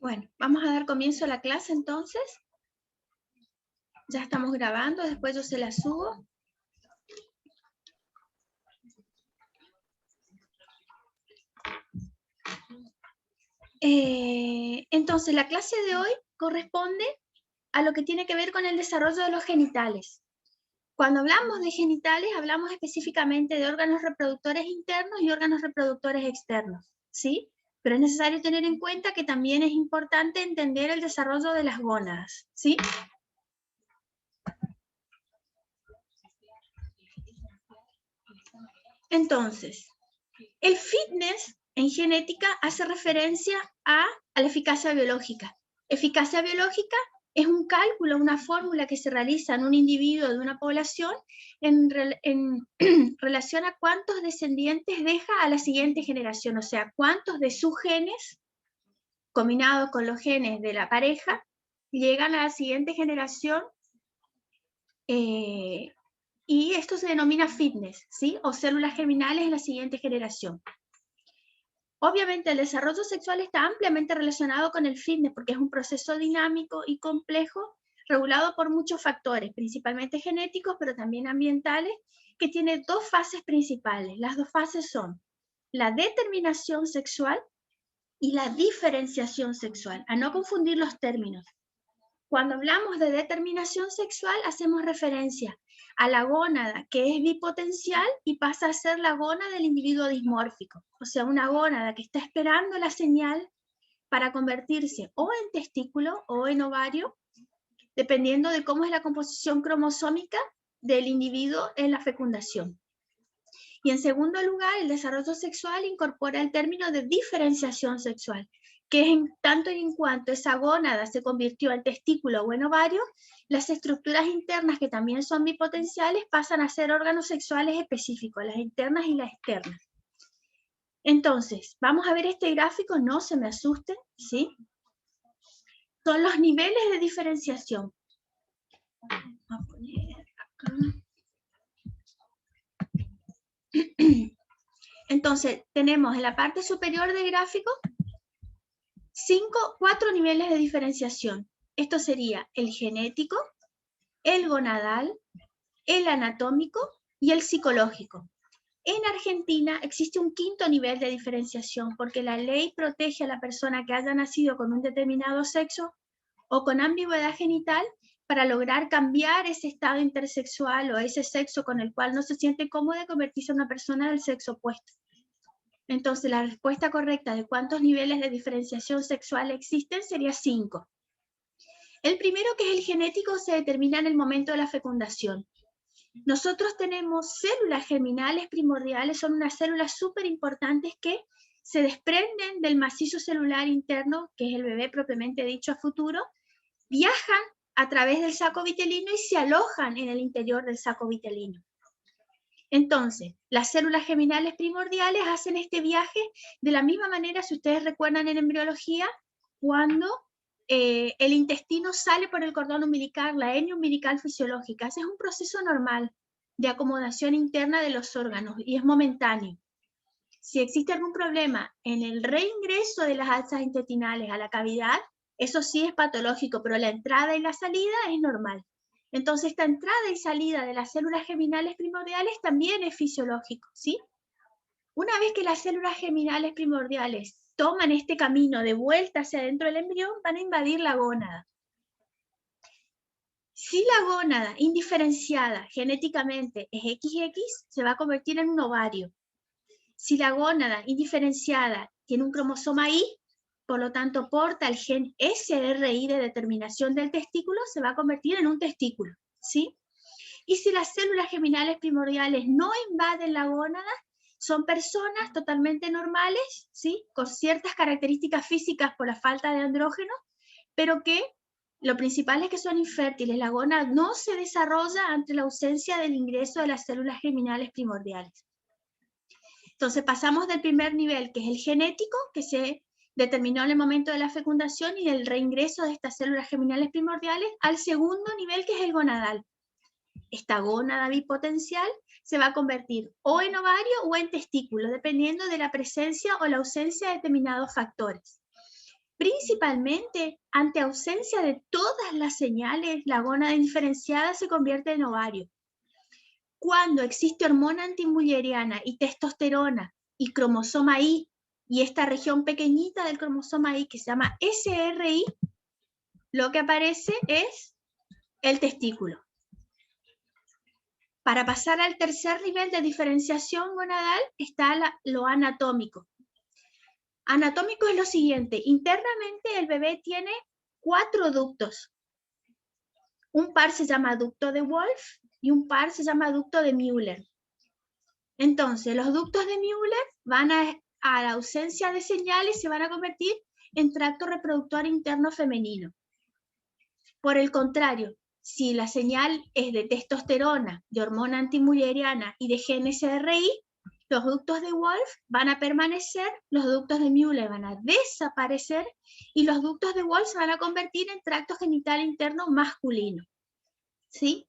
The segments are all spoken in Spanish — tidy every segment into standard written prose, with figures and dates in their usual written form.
Bueno, vamos a dar comienzo a la clase entonces. Ya estamos grabando, después yo se la subo. Entonces, la clase de hoy corresponde a lo que tiene que ver con el desarrollo de los genitales. Cuando hablamos de genitales, hablamos específicamente de órganos reproductores internos y órganos reproductores externos, ¿sí? Pero es necesario tener en cuenta que también es importante entender el desarrollo de las gónadas, ¿sí? Entonces, el fitness en genética hace referencia a la eficacia biológica. Eficacia biológica es un cálculo, una fórmula que se realiza en un individuo de una población en relación a cuántos descendientes deja a la siguiente generación, o sea, cuántos de sus genes, combinados con los genes de la pareja, llegan a la siguiente generación, y esto se denomina fitness, ¿sí? O células germinales en la siguiente generación. Obviamente el desarrollo sexual está ampliamente relacionado con el fitness porque es un proceso dinámico y complejo regulado por muchos factores, principalmente genéticos, pero también ambientales, que tiene dos fases principales. Las dos fases son la determinación sexual y la diferenciación sexual, a no confundir los términos. Cuando hablamos de determinación sexual, hacemos referencia a la gónada que es bipotencial y pasa a ser la gónada del individuo dismórfico. O sea, una gónada que está esperando la señal para convertirse o en testículo o en ovario, dependiendo de cómo es la composición cromosómica del individuo en la fecundación. Y en segundo lugar, el desarrollo sexual incorpora el término de diferenciación sexual, que es en tanto y en cuanto esa gónada se convirtió en testículo o en ovario, las estructuras internas, que también son bipotenciales, pasan a ser órganos sexuales específicos, las internas y las externas. Entonces, vamos a ver este gráfico, no se me asusten, ¿sí? Son los niveles de diferenciación. Vamos a poner acá. Entonces, tenemos en la parte superior del gráfico 4 niveles de diferenciación. Esto sería el genético, el gonadal, el anatómico y el psicológico. En Argentina existe un quinto nivel de diferenciación porque la ley protege a la persona que haya nacido con un determinado sexo o con ambigüedad genital para lograr cambiar ese estado intersexual o ese sexo con el cual no se siente cómoda de convertirse en una persona del sexo opuesto. Entonces, la respuesta correcta de cuántos niveles de diferenciación sexual existen sería 5. El primero, que es el genético, se determina en el momento de la fecundación. Nosotros tenemos células germinales primordiales, son unas células súper importantes que se desprenden del macizo celular interno, que es el bebé propiamente dicho a futuro, viajan a través del saco vitelino y se alojan en el interior del saco vitelino. Entonces, las células germinales primordiales hacen este viaje de la misma manera, si ustedes recuerdan en embriología, cuando el intestino sale por el cordón umbilical, la hernia umbilical fisiológica. Ese es un proceso normal de acomodación interna de los órganos y es momentáneo. Si existe algún problema en el reingreso de las alzas intestinales a la cavidad, eso sí es patológico, pero la entrada y la salida es normal. Entonces, esta entrada y salida de las células germinales primordiales también es fisiológico, ¿sí? Una vez que las células germinales primordiales toman este camino de vuelta hacia adentro del embrión, van a invadir la gónada. Si la gónada indiferenciada genéticamente es XX, se va a convertir en un ovario. Si la gónada indiferenciada tiene un cromosoma Y, por lo tanto porta el gen SRI de determinación del testículo, se va a convertir en un testículo, ¿sí? Y si las células germinales primordiales no invaden la gónada, son personas totalmente normales, ¿sí? Con ciertas características físicas por la falta de andrógeno, pero que lo principal es que son infértiles. La gónada no se desarrolla ante la ausencia del ingreso de las células germinales primordiales. Entonces pasamos del primer nivel, que es el genético, que se determinó en el momento de la fecundación y del reingreso de estas células germinales primordiales, al segundo nivel, que es el gonadal. Esta gónada bipotencial se va a convertir o en ovario o en testículo, dependiendo de la presencia o la ausencia de determinados factores. Principalmente, ante ausencia de todas las señales, la gónada indiferenciada se convierte en ovario. Cuando existe hormona antimulleriana y testosterona y cromosoma Y, y esta región pequeñita del cromosoma Y que se llama SRI, lo que aparece es el testículo. Para pasar al tercer nivel de diferenciación gonadal está lo anatómico. Anatómico es lo siguiente: internamente el bebé tiene 4 ductos. Un par se llama ducto de Wolf y un par se llama ducto de Müller. Entonces, los ductos de Müller van a la ausencia de señales se van a convertir en tracto reproductor interno femenino. Por el contrario, si la señal es de testosterona, de hormona antimulleriana y de gen SRI, los ductos de Wolf van a permanecer, los ductos de Müller van a desaparecer y los ductos de Wolf se van a convertir en tracto genital interno masculino. ¿Sí?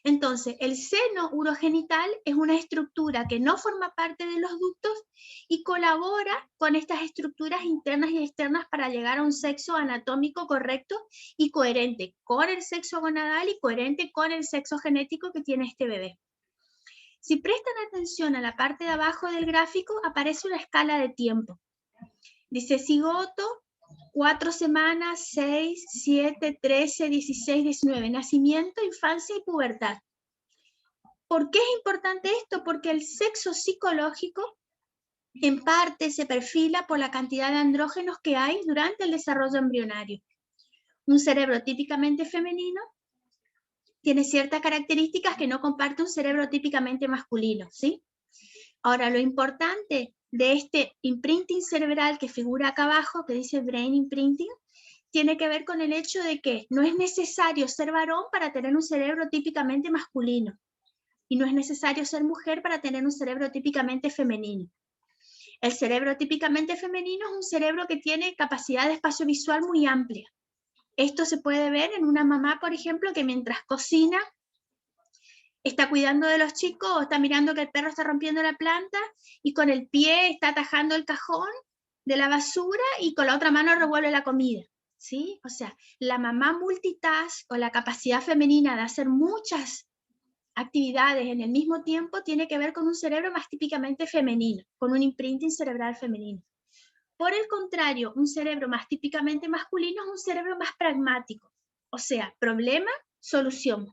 Entonces, el seno urogenital es una estructura que no forma parte de los ductos y colabora con estas estructuras internas y externas para llegar a un sexo anatómico correcto y coherente con el sexo gonadal y coherente con el sexo genético que tiene este bebé. Si prestan atención a la parte de abajo del gráfico, aparece una escala de tiempo. Dice cigoto, 4 semanas, 6, 7, 13, 16, 19, nacimiento, infancia y pubertad. ¿Por qué es importante esto? Porque el sexo psicológico en parte se perfila por la cantidad de andrógenos que hay durante el desarrollo embrionario. Un cerebro típicamente femenino tiene ciertas características que no comparte un cerebro típicamente masculino, ¿sí? Ahora, lo importante de este imprinting cerebral que figura acá abajo, que dice brain imprinting, tiene que ver con el hecho de que no es necesario ser varón para tener un cerebro típicamente masculino y no es necesario ser mujer para tener un cerebro típicamente femenino. El cerebro típicamente femenino es un cerebro que tiene capacidad de espacio visual muy amplia. Esto se puede ver en una mamá, por ejemplo, que mientras cocina está cuidando de los chicos o está mirando que el perro está rompiendo la planta y con el pie está atajando el cajón de la basura y con la otra mano revuelve la comida, ¿sí? O sea, la mamá multitask o la capacidad femenina de hacer muchas actividades en el mismo tiempo tiene que ver con un cerebro más típicamente femenino, con un imprinting cerebral femenino. Por el contrario, un cerebro más típicamente masculino es un cerebro más pragmático, o sea, problema, solución,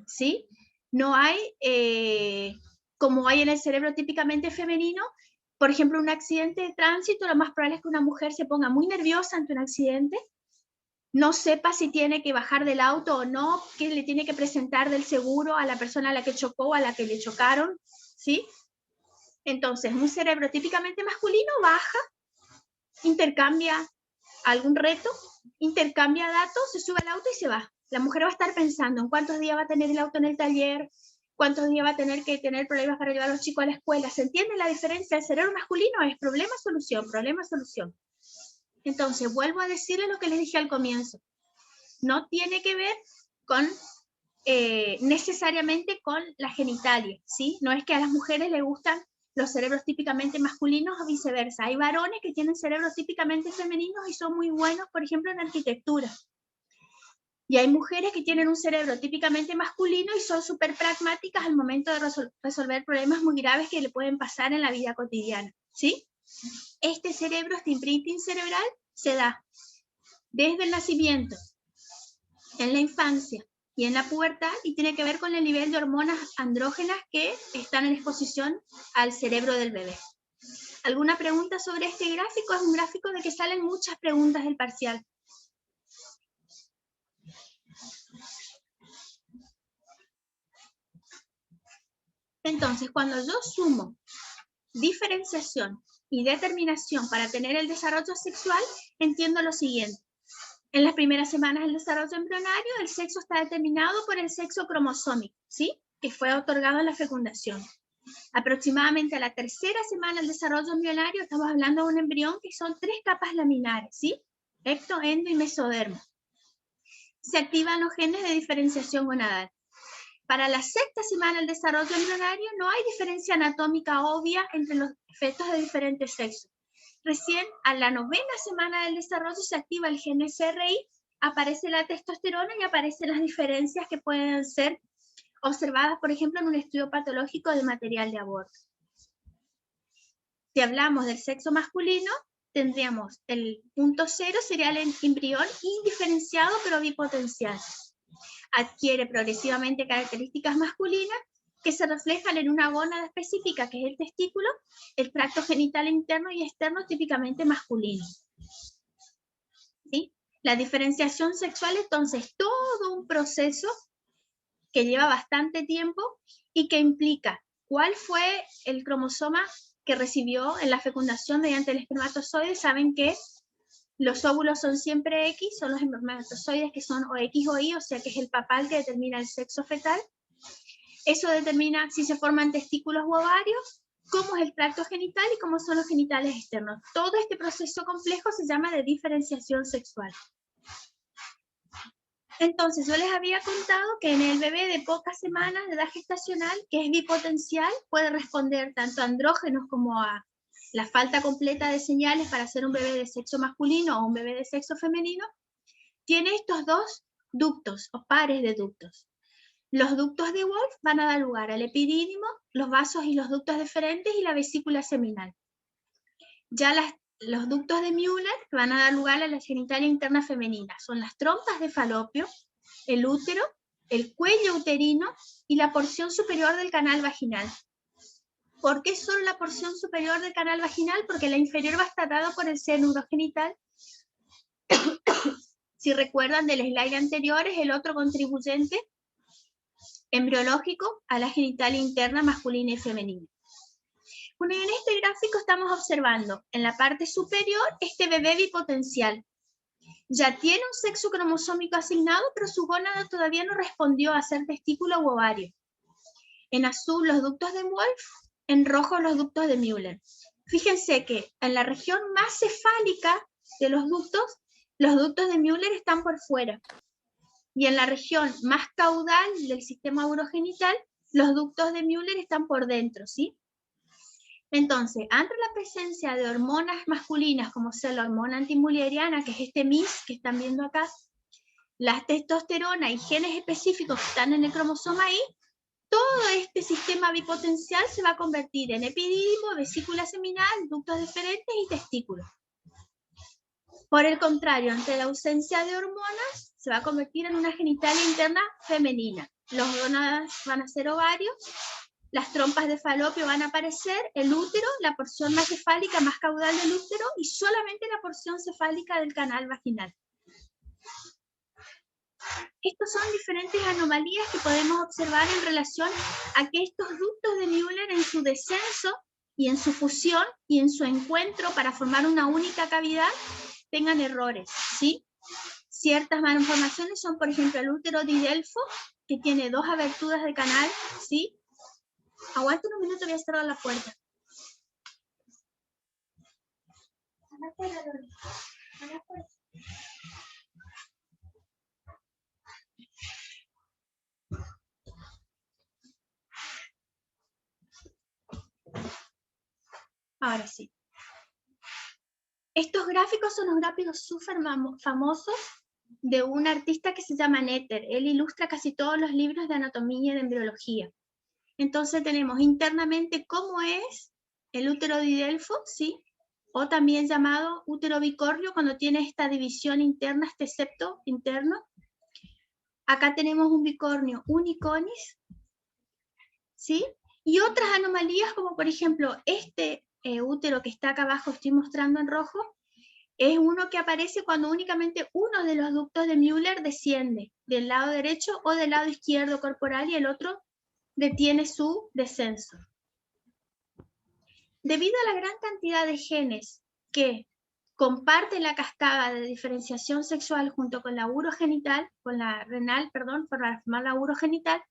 ¿sí? No hay, como hay en el cerebro típicamente femenino, por ejemplo, un accidente de tránsito, lo más probable es que una mujer se ponga muy nerviosa ante un accidente, no sepa si tiene que bajar del auto o no, que le tiene que presentar del seguro a la persona a la que chocó o a la que le chocaron, ¿sí? Entonces, un cerebro típicamente masculino baja, intercambia algún reto, intercambia datos, se sube al auto y se va. La mujer va a estar pensando en cuántos días va a tener el auto en el taller, cuántos días va a tener que tener problemas para llevar a los chicos a la escuela. ¿Se entiende la diferencia? El cerebro masculino es problema-solución, problema-solución. Entonces, vuelvo a decirle lo que les dije al comienzo. No tiene que ver con necesariamente con la genitalia, ¿sí? No es que a las mujeres les gustan los cerebros típicamente masculinos o viceversa. Hay varones que tienen cerebros típicamente femeninos y son muy buenos, por ejemplo, en arquitectura. Y hay mujeres que tienen un cerebro típicamente masculino y son súper pragmáticas al momento de resolver problemas muy graves que le pueden pasar en la vida cotidiana, ¿sí? Este cerebro, este imprinting cerebral, se da desde el nacimiento, en la infancia y en la pubertad y tiene que ver con el nivel de hormonas andrógenas que están en exposición al cerebro del bebé. ¿Alguna pregunta sobre este gráfico? Es un gráfico de que salen muchas preguntas del parcial. Entonces, cuando yo sumo diferenciación y determinación para tener el desarrollo sexual, entiendo lo siguiente. En las primeras semanas del desarrollo embrionario, el sexo está determinado por el sexo cromosómico, ¿sí? Que fue otorgado en la fecundación. Aproximadamente a la tercera semana del desarrollo embrionario, estamos hablando de un embrión que son 3 capas laminares, ¿sí? Ecto, endo y mesodermo. Se activan los genes de diferenciación gonadal. Para la sexta semana del desarrollo embrionario no hay diferencia anatómica obvia entre los fetos de diferentes sexos. Recién a la 9ª semana del desarrollo se activa el gen SRI, aparece la testosterona y aparecen las diferencias que pueden ser observadas, por ejemplo, en un estudio patológico de material de aborto. Si hablamos del sexo masculino, tendríamos el punto 0, sería el embrión indiferenciado pero bipotencial. Adquiere progresivamente características masculinas que se reflejan en una gónada específica, que es el testículo, el tracto genital interno y externo típicamente masculino. ¿Sí? La diferenciación sexual, entonces, es todo un proceso que lleva bastante tiempo y que implica cuál fue el cromosoma que recibió en la fecundación mediante el espermatozoide. Saben que los óvulos son siempre X, son los espermatozoides que son o X o Y, o sea que es el papá el que determina el sexo fetal. Eso determina si se forman testículos u ovarios, cómo es el tracto genital y cómo son los genitales externos. Todo este proceso complejo se llama de diferenciación sexual. Entonces, yo les había contado que en el bebé de pocas semanas de edad gestacional, que es bipotencial, puede responder tanto a andrógenos como a la falta completa de señales para ser un bebé de sexo masculino o un bebé de sexo femenino. Tiene estos dos ductos o pares de ductos. Los ductos de Wolf van a dar lugar al epidídimo, los vasos y los ductos deferentes y la vesícula seminal. Ya los ductos de Müller van a dar lugar a la genitalia interna femenina. Son las trompas de falopio, el útero, el cuello uterino y la porción superior del canal vaginal. ¿Por qué solo la porción superior del canal vaginal? Porque la inferior va a estar dada por el seno urogenital. Si recuerdan del slide anterior, es el otro contribuyente embriológico a la genitalia interna masculina y femenina. Bueno, en este gráfico estamos observando en la parte superior este bebé bipotencial. Ya tiene un sexo cromosómico asignado, pero su gónada todavía no respondió a ser testículo u ovario. En azul los ductos de Wolf, en rojo los ductos de Müller. Fíjense que en la región más cefálica de los ductos de Müller están por fuera. Y en la región más caudal del sistema urogenital, los ductos de Müller están por dentro, ¿sí? Entonces, ante la presencia de hormonas masculinas, como sea la hormona antimülleriana, que es este MIS que están viendo acá, la testosterona y genes específicos que están en el cromosoma Y, todo este sistema bipotencial se va a convertir en epidídimo, vesícula seminal, ductos deferentes y testículos. Por el contrario, ante la ausencia de hormonas, se va a convertir en una genitalia interna femenina. Los gónadas van a ser ovarios, las trompas de falopio van a aparecer, el útero, la porción más cefálica, más caudal del útero, y solamente la porción cefálica del canal vaginal. Estas son diferentes anomalías que podemos observar en relación a que estos ductos de Müller en su descenso y en su fusión y en su encuentro para formar una única cavidad tengan errores, ¿sí? Ciertas malformaciones son, por ejemplo, el útero de Delfo, que tiene 2 aberturas de canal, ¿sí? Aguanta un minuto, voy a cerrar la puerta. Ahora sí. Estos gráficos son los gráficos súper famosos de un artista que se llama Netter. Él ilustra casi todos los libros de anatomía y de embriología. Entonces tenemos internamente cómo es el útero de Delfo, ¿sí? O también llamado útero bicornio cuando tiene esta división interna, este septo interno. Acá tenemos un bicornio uniconis, ¿sí? Y otras anomalías como por ejemplo este útero que está acá abajo, estoy mostrando en rojo, es uno que aparece cuando únicamente uno de los ductos de Müller desciende del lado derecho o del lado izquierdo corporal y el otro detiene su descenso. Debido a la gran cantidad de genes que comparten la cascada de diferenciación sexual junto con la urogenital, con la renal, perdón, para formar la urogenital,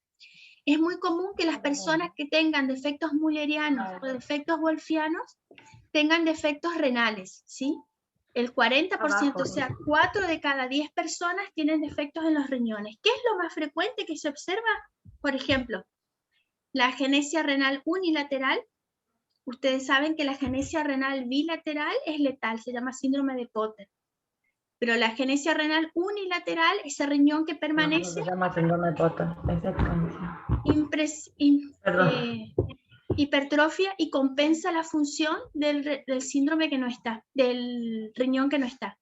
es muy común que las personas que tengan defectos müllerianos o defectos wolfianos tengan defectos renales, ¿sí? El 40%, o sea, 4 de cada 10 personas tienen defectos en los riñones. ¿Qué es lo más frecuente que se observa? Por ejemplo, la agenesia renal unilateral, Ustedes saben que la agenesia renal bilateral es letal, se llama síndrome de Potter. Pero la agenesia renal unilateral, ese riñón que permanece, No, se llama síndrome de Potter, hipertrofia y compensa la función del síndrome que no está, del riñón que no está.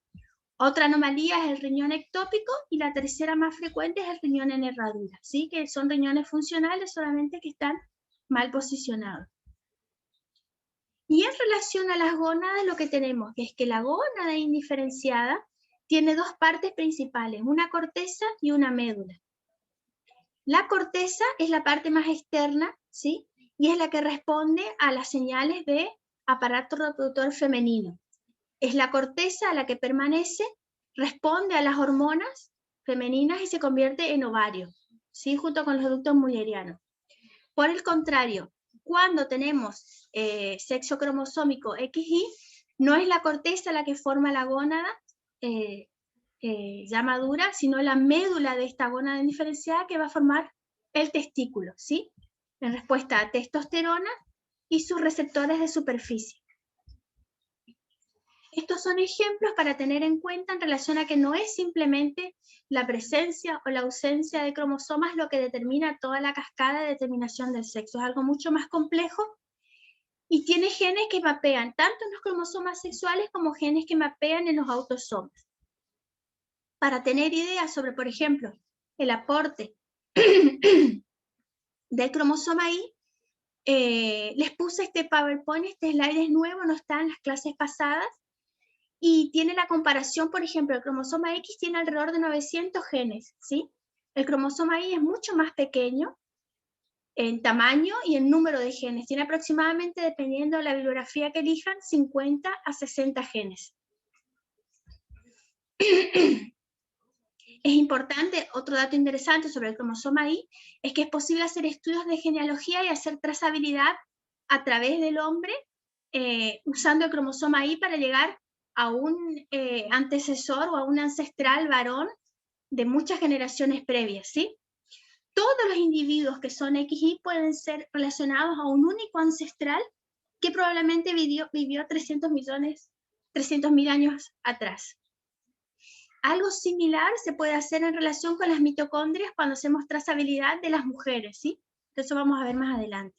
Otra anomalía es el riñón ectópico y la tercera más frecuente es el riñón en herradura, ¿sí? Que son riñones funcionales, solamente que están mal posicionados. Y en relación a las gónadas, lo que tenemos es que la gónada indiferenciada tiene dos partes principales, una corteza y una médula. La corteza es la parte más externa, ¿sí? Y es la que responde a las señales de aparato reproductor femenino. Es la corteza la que permanece, responde a las hormonas femeninas y se convierte en ovario, ¿sí? Junto con los ductos mullerianos. Por el contrario, cuando tenemos sexo cromosómico XY, no es la corteza la que forma la gónada ya madura, sino la médula de esta gónada indiferenciada que va a formar el testículo, ¿sí? En respuesta a testosterona y sus receptores de superficie. Estos son ejemplos para tener en cuenta en relación a que no es simplemente la presencia o la ausencia de cromosomas lo que determina toda la cascada de determinación del sexo. Es algo mucho más complejo y tiene genes que mapean tanto en los cromosomas sexuales como genes que mapean en los autosomas. Para tener ideas sobre, por ejemplo, el aporte del cromosoma Y, les puse este PowerPoint, este slide es nuevo, no está en las clases pasadas, y tiene la comparación, por ejemplo, el cromosoma X tiene alrededor de 900 genes, ¿sí? El cromosoma Y es mucho más pequeño en tamaño y en número de genes. Tiene aproximadamente, dependiendo de la bibliografía que elijan, 50 a 60 genes. Es importante, otro dato interesante sobre el cromosoma Y, es que es posible hacer estudios de genealogía y hacer trazabilidad a través del hombre usando el cromosoma Y para llegar a un antecesor o a un ancestral varón de muchas generaciones previas, ¿sí? Todos los individuos que son XY pueden ser relacionados a un único ancestral que probablemente vivió 300.000 años atrás. Algo similar se puede hacer en relación con las mitocondrias cuando hacemos trazabilidad de las mujeres, ¿sí? Eso vamos a ver más adelante.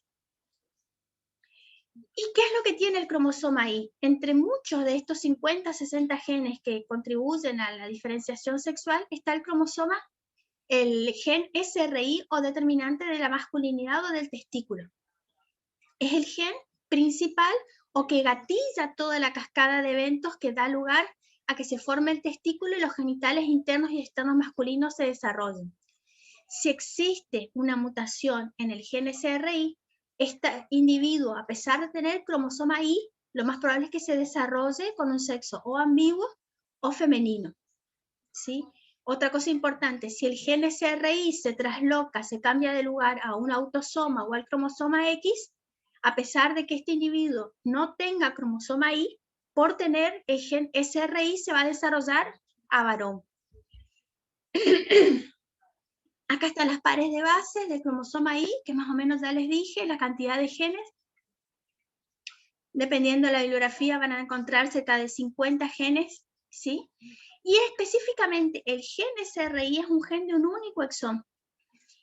¿Y qué es lo que tiene el cromosoma Y? Entre muchos de estos 50, 60 genes que contribuyen a la diferenciación sexual, está el cromosoma, el gen SRY o determinante de la masculinidad o del testículo. Es el gen principal o que gatilla toda la cascada de eventos que da lugar a que se forme el testículo y los genitales internos y externos masculinos se desarrollen. Si existe una mutación en el gen SRY, este individuo, a pesar de tener cromosoma Y, lo más probable es que se desarrolle con un sexo o ambiguo o femenino, ¿sí? Otra cosa importante, si el gen SRY se trasloca, se cambia de lugar a un autosoma o al cromosoma X, a pesar de que este individuo no tenga cromosoma Y, por tener el gen SRY se va a desarrollar a varón. Acá están las pares de bases del cromosoma Y, que más o menos ya les dije, la cantidad de genes. Dependiendo de la bibliografía van a encontrar cerca de 50 genes, ¿sí? Y específicamente el gen SRY es un gen de un único exón.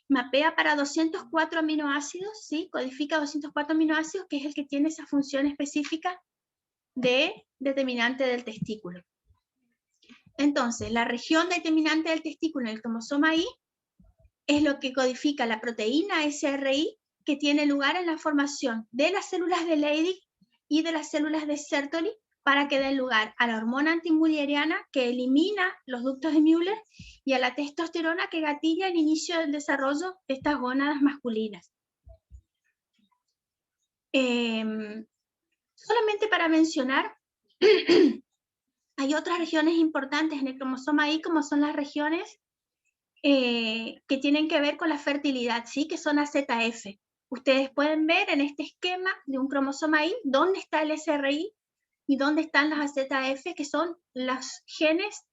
Mapea para 204 aminoácidos, ¿sí? Codifica 204 aminoácidos, que es el que tiene esa función específica de determinante del testículo. Entonces, la región determinante del testículo en el cromosoma Y es lo que codifica la proteína SRY, que tiene lugar en la formación de las células de Leydig y de las células de Sertoli para que den lugar a la hormona antimulleriana que elimina los ductos de Müller y a la testosterona que gatilla el inicio del desarrollo de estas gónadas masculinas. Solamente para mencionar, hay otras regiones importantes en el cromosoma Y, como son las regiones que tienen que ver con la fertilidad, ¿sí? Que son AZF. Ustedes pueden ver en este esquema de un cromosoma Y dónde está el SRY y dónde están las AZF, que son los genes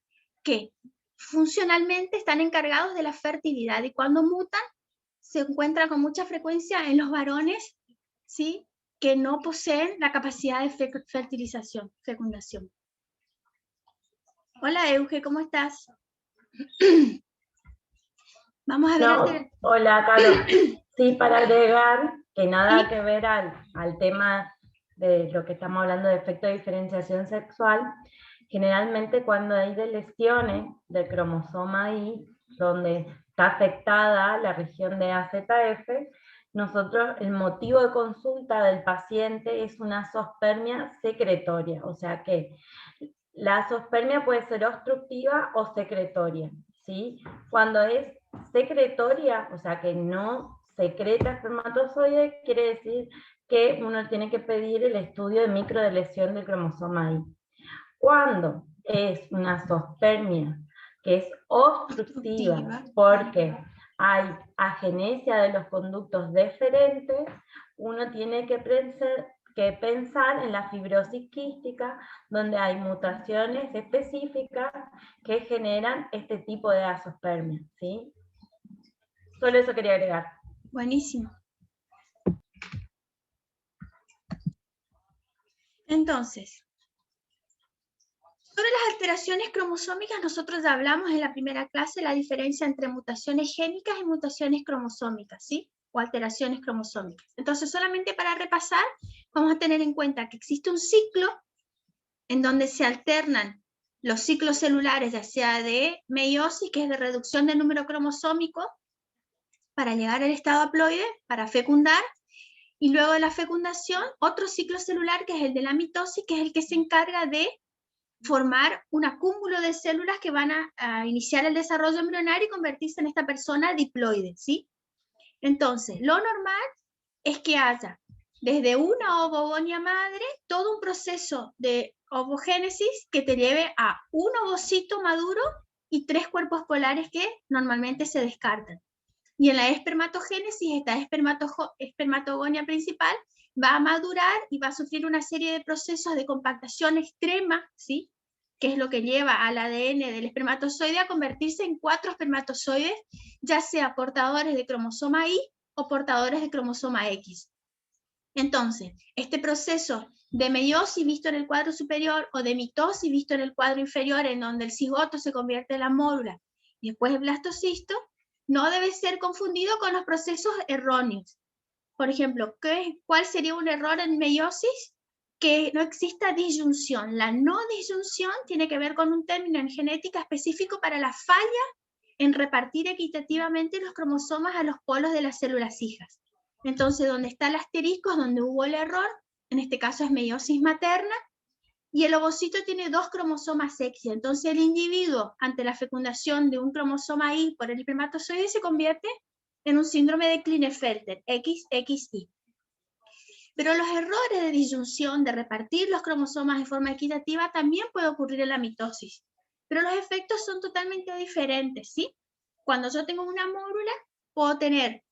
que funcionalmente están encargados de la fertilidad y cuando mutan se encuentran con mucha frecuencia en los varones, ¿sí? que no poseen la capacidad de fecundación. Hola Euge, ¿cómo estás? Vamos a ver. Hola, Caro. Sí, para agregar que nada que ver al tema de lo que estamos hablando de efecto de diferenciación sexual, generalmente cuando hay lesiones del cromosoma Y, donde está afectada la región de AZF, nosotros, el motivo de consulta del paciente es una zoospermia secretoria, o sea que la zoospermia puede ser obstructiva o secretoria, ¿sí? Cuando es secretoria, o sea que no secreta espermatozoide, quiere decir que uno tiene que pedir el estudio de microdeleción del cromosoma Y. Cuando es una zoospermia que es obstructiva porque hay agenesia de los conductos deferentes, uno tiene que pensar en la fibrosis quística, donde hay mutaciones específicas que generan este tipo de azoospermia, ¿sí? Solo eso quería agregar. Buenísimo. Entonces, sobre las alteraciones cromosómicas, nosotros ya hablamos en la primera clase la diferencia entre mutaciones génicas y mutaciones cromosómicas, ¿sí? O alteraciones cromosómicas. Entonces, solamente para repasar, vamos a tener en cuenta que existe un ciclo en donde se alternan los ciclos celulares, ya sea de meiosis, que es de reducción del número cromosómico, para llegar al estado haploide, para fecundar, y luego de la fecundación, otro ciclo celular, que es el de la mitosis, que es el que se encarga de formar un acúmulo de células que van a iniciar el desarrollo embrionario y convertirse en esta persona diploide, ¿sí? Entonces, lo normal es que haya desde una ovogonia madre todo un proceso de ovogénesis que te lleve a un ovocito maduro y 3 cuerpos polares que normalmente se descartan. Y en la espermatogénesis, esta espermatogonia principal va a madurar y va a sufrir una serie de procesos de compactación extrema, ¿sí? Que es lo que lleva al ADN del espermatozoide a convertirse en 4 espermatozoides, ya sea portadores de cromosoma Y o portadores de cromosoma X. Entonces, este proceso de meiosis visto en el cuadro superior o de mitosis visto en el cuadro inferior, en donde el cigoto se convierte en la mórula y después el blastocisto, no debe ser confundido con los procesos erróneos. Por ejemplo, ¿cuál sería un error en meiosis? Que no exista disyunción. La no disyunción tiene que ver con un término en genética específico para la falla en repartir equitativamente los cromosomas a los polos de las células hijas. Entonces, donde está el asterisco es donde hubo el error, en este caso es meiosis materna, y el ovocito tiene 2 cromosomas X. Entonces el individuo, ante la fecundación de un cromosoma Y por el espermatozoide, se convierte en un síndrome de Klinefelter, XXY. Pero los errores de disyunción, de repartir los cromosomas de forma equitativa, también puede ocurrir en la mitosis. Pero los efectos son totalmente diferentes, ¿sí? Cuando yo tengo una mórula, puedo tener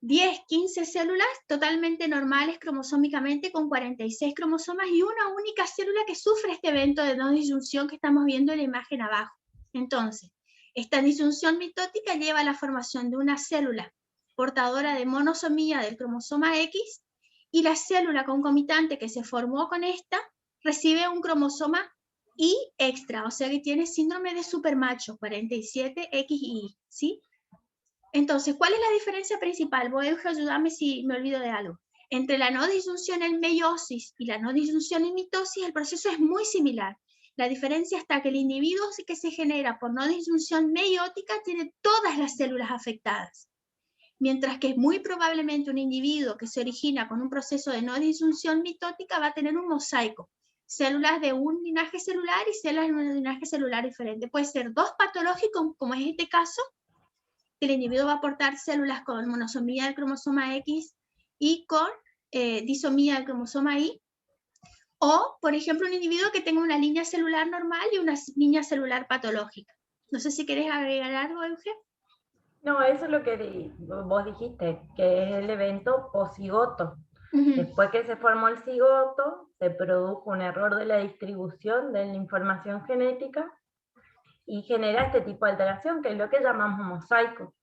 10, 15 células totalmente normales cromosómicamente con 46 cromosomas y una única célula que sufre este evento de no disyunción que estamos viendo en la imagen abajo. Entonces, esta disyunción mitótica lleva a la formación de una célula portadora de monosomía del cromosoma X y la célula concomitante que se formó con esta recibe un cromosoma Y extra, o sea que tiene síndrome de supermacho, 47XY, ¿sí? Entonces, ¿cuál es la diferencia principal? Voy a ayudarme si me olvido de algo. Entre la no disyunción en meiosis y la no disyunción en mitosis, el proceso es muy similar. La diferencia está que el individuo que se genera por no disyunción meiótica tiene todas las células afectadas, mientras que muy probablemente un individuo que se origina con un proceso de no disyunción mitótica va a tener un mosaico, células de un linaje celular y células de un linaje celular diferente. Puede ser 2 patológicos, como es este caso, que el individuo va a aportar células con monosomía del cromosoma X y con disomía del cromosoma Y, o, por ejemplo, un individuo que tenga una línea celular normal y una línea celular patológica. No sé si querés agregar algo, Euge. No, eso es lo que vos dijiste, que es el evento posigoto. Después que se formó el cigoto, se produjo un error de la distribución de la información genética y genera este tipo de alteración, que es lo que llamamos mosaico.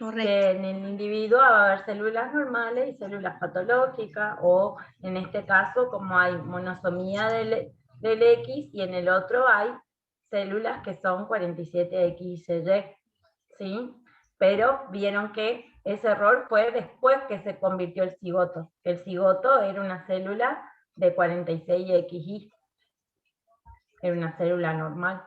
Correcto. Que en el individuo va a haber células normales y células patológicas, o en este caso, como hay monosomía del X, y en el otro hay células que son 47XY, ¿sí? Pero vieron que ese error fue después que se convirtió el cigoto. El cigoto era una célula de 46XY, era una célula normal.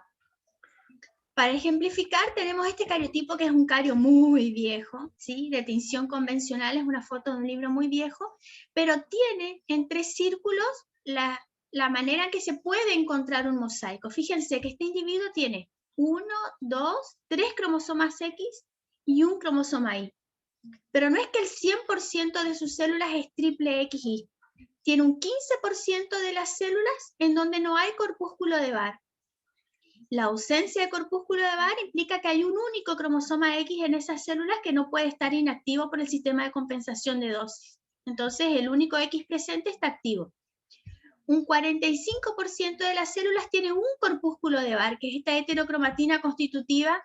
Para ejemplificar, tenemos este cariotipo que es un cario muy viejo, ¿sí? De tinción convencional, es una foto de un libro muy viejo, pero tiene en 3 círculos la manera en que se puede encontrar un mosaico. Fíjense que este individuo tiene 1, 2, 3 cromosomas X y un cromosoma Y. Pero no es que el 100% de sus células es triple XY. Tiene un 15% de las células en donde no hay corpúsculo de Barr. La ausencia de corpúsculo de Barr implica que hay un único cromosoma X en esas células que no puede estar inactivo por el sistema de compensación de dosis. Entonces, el único X presente está activo. Un 45% de las células tiene un corpúsculo de Barr, que es esta heterocromatina constitutiva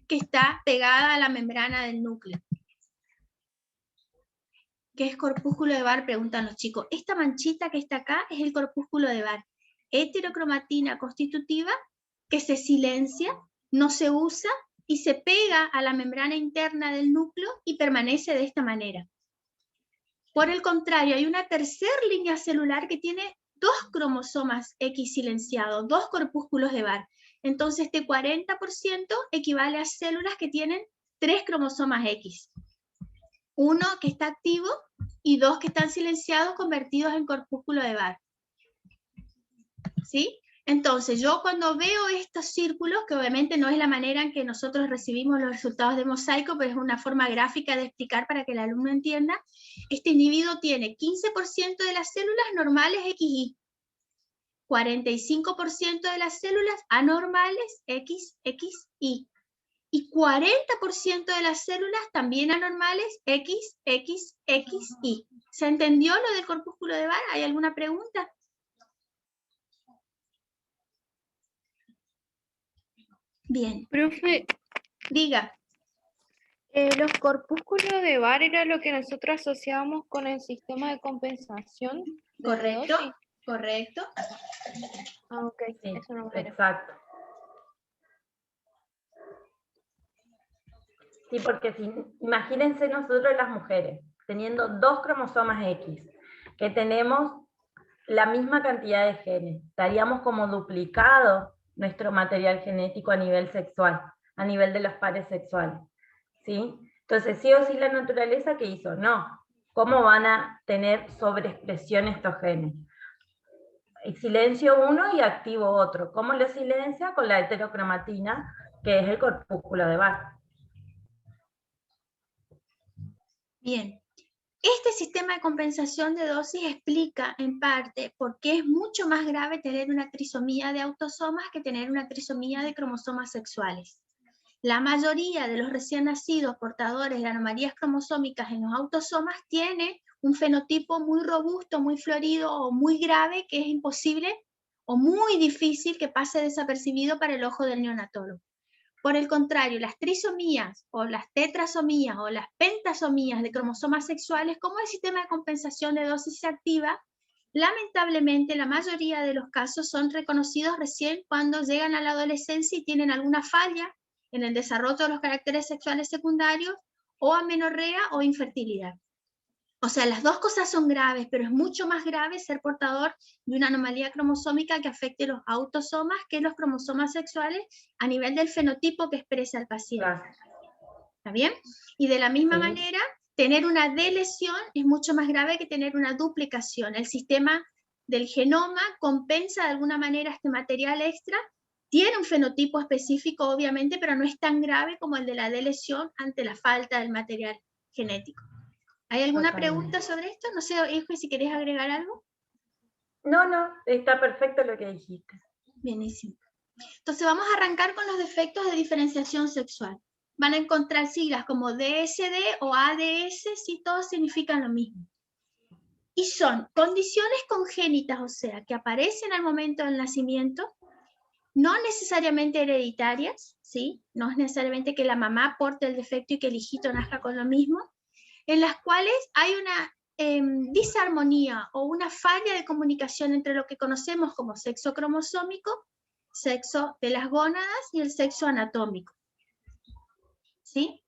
que está pegada a la membrana del núcleo. ¿Qué es corpúsculo de Barr? Preguntan los chicos. Esta manchita que está acá es el corpúsculo de Barr. Heterocromatina constitutiva que se silencia, no se usa y se pega a la membrana interna del núcleo y permanece de esta manera. Por el contrario, hay una tercera línea celular que tiene 2 cromosomas X silenciados, 2 corpúsculos de Barr. Entonces este 40% equivale a células que tienen 3 cromosomas X. 1 que está activo y 2 que están silenciados convertidos en corpúsculo de Barr. ¿Sí? Entonces, yo cuando veo estos círculos, que obviamente no es la manera en que nosotros recibimos los resultados de mosaico, pero es una forma gráfica de explicar para que el alumno entienda, este individuo tiene 15% de las células normales XY, 45% de las células anormales XXY, y 40% de las células también anormales XXXY. ¿Se entendió lo del corpúsculo de Barr? ¿Hay alguna pregunta? Bien. Profe, Diga. los corpúsculos de Barr era lo que nosotros asociábamos con el sistema de compensación. Correcto, correcto. Ah, ok, Sí, eso no era. exacto. Sí, porque imagínense nosotros las mujeres, teniendo 2 cromosomas X, que tenemos la misma cantidad de genes, estaríamos como duplicado nuestro material genético a nivel sexual, a nivel de los pares sexuales, ¿sí? Entonces, sí o sí la naturaleza, ¿qué hizo? No. ¿Cómo van a tener sobreexpresión estos genes? Silencio uno y activo otro. ¿Cómo lo silencia? Con la heterocromatina, que es el corpúsculo de Barr. Bien. Este sistema de compensación de dosis explica, en parte, por qué es mucho más grave tener una trisomía de autosomas que tener una trisomía de cromosomas sexuales. La mayoría de los recién nacidos portadores de anomalías cromosómicas en los autosomas tienen un fenotipo muy robusto, muy florido o muy grave que es imposible o muy difícil que pase desapercibido para el ojo del neonatólogo. Por el contrario, las trisomías o las tetrasomías o las pentasomías de cromosomas sexuales, como el sistema de compensación de dosis se activa, lamentablemente la mayoría de los casos son reconocidos recién cuando llegan a la adolescencia y tienen alguna falla en el desarrollo de los caracteres sexuales secundarios o amenorrea o infertilidad. O sea, las dos cosas son graves, pero es mucho más grave ser portador de una anomalía cromosómica que afecte los autosomas que los cromosomas sexuales a nivel del fenotipo que expresa el paciente. Claro. ¿Está bien? Y de la misma Sí. manera, tener una delesión es mucho más grave que tener una duplicación. El sistema del genoma compensa de alguna manera este material extra, tiene un fenotipo específico obviamente, pero no es tan grave como el de la delesión ante la falta del material genético. ¿Hay alguna pregunta sobre esto? No sé, Ejo, si querés agregar algo. No, está perfecto lo que dijiste. Buenísimo. Entonces vamos a arrancar con los defectos de diferenciación sexual. Van a encontrar siglas como DSD o ADS, si todos significan lo mismo. Y son condiciones congénitas, o sea, que aparecen al momento del nacimiento, no necesariamente hereditarias, ¿sí? No es necesariamente que la mamá porte el defecto y que el hijito nazca con lo mismo, en las cuales hay una disarmonía o una falla de comunicación entre lo que conocemos como sexo cromosómico, sexo de las gónadas y el sexo anatómico. ¿Sí?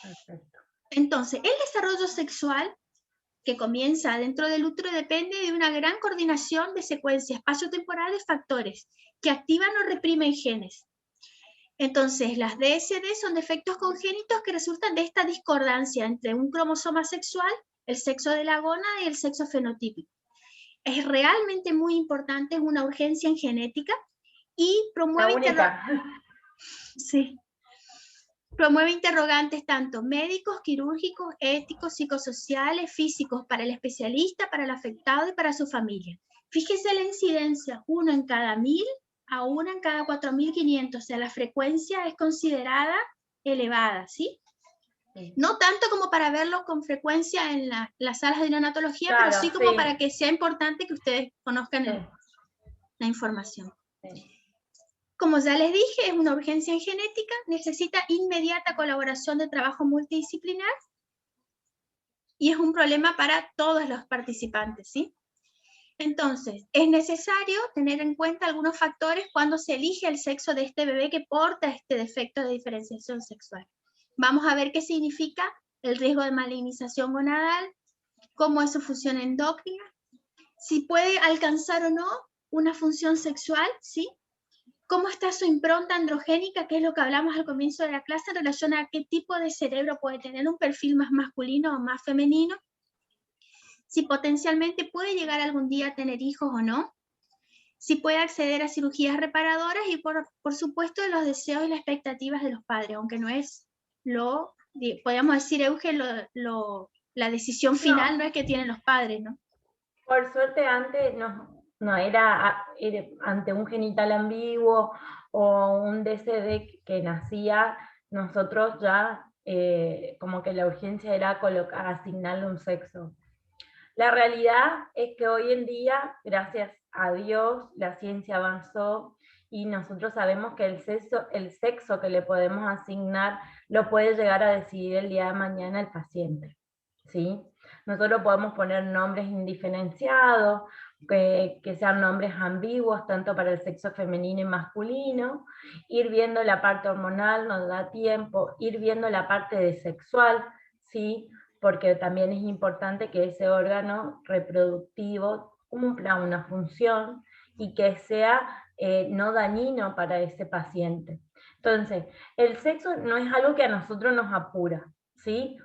Perfecto. Entonces, el desarrollo sexual que comienza dentro del útero depende de una gran coordinación de secuencias espaciotemporal de factores que activan o reprimen genes. Entonces, las DSD son defectos congénitos que resultan de esta discordancia entre un cromosoma sexual, el sexo de la gónada y el sexo fenotípico. Es realmente muy importante, es una urgencia en genética y promueve interrogantes tanto médicos, quirúrgicos, éticos, psicosociales, físicos para el especialista, para el afectado y para su familia. Fíjese la incidencia, 1 en cada 1000 a 1 en cada 4500, o sea, la frecuencia es considerada elevada, ¿sí? No tanto como para verlos con frecuencia en las salas de neonatología, Claro, pero sí como para que sea importante que ustedes conozcan la información. Sí. Como ya les dije, es una urgencia en genética, necesita inmediata colaboración de trabajo multidisciplinar y es un problema para todos los participantes, ¿sí? Entonces, es necesario tener en cuenta algunos factores cuando se elige el sexo de este bebé que porta este defecto de diferenciación sexual. Vamos a ver qué significa el riesgo de malignización gonadal, cómo es su función endocrina, si puede alcanzar o no una función sexual, ¿sí? Cómo está su impronta androgénica, que es lo que hablamos al comienzo de la clase en relación a qué tipo de cerebro puede tener, un perfil más masculino o más femenino, si potencialmente puede llegar algún día a tener hijos o no, si puede acceder a cirugías reparadoras y por supuesto los deseos y las expectativas de los padres, aunque no es podríamos decir, Euge, la decisión final no es que tienen los padres, ¿no? Por suerte antes no era ante un genital ambiguo o un DCD que nacía, nosotros ya como que la urgencia era asignarle un sexo. La realidad es que hoy en día, gracias a Dios, la ciencia avanzó y nosotros sabemos que el sexo que le podemos asignar lo puede llegar a decidir el día de mañana el paciente, ¿sí? Nosotros podemos poner nombres indiferenciados, que sean nombres ambiguos, tanto para el sexo femenino y masculino, ir viendo la parte hormonal, nos da tiempo, ir viendo la parte de sexual, ¿sí? Porque también es importante que ese órgano reproductivo cumpla una función y que sea no dañino para ese paciente. Entonces, el sexo no es algo que a nosotros nos apura, ¿sí?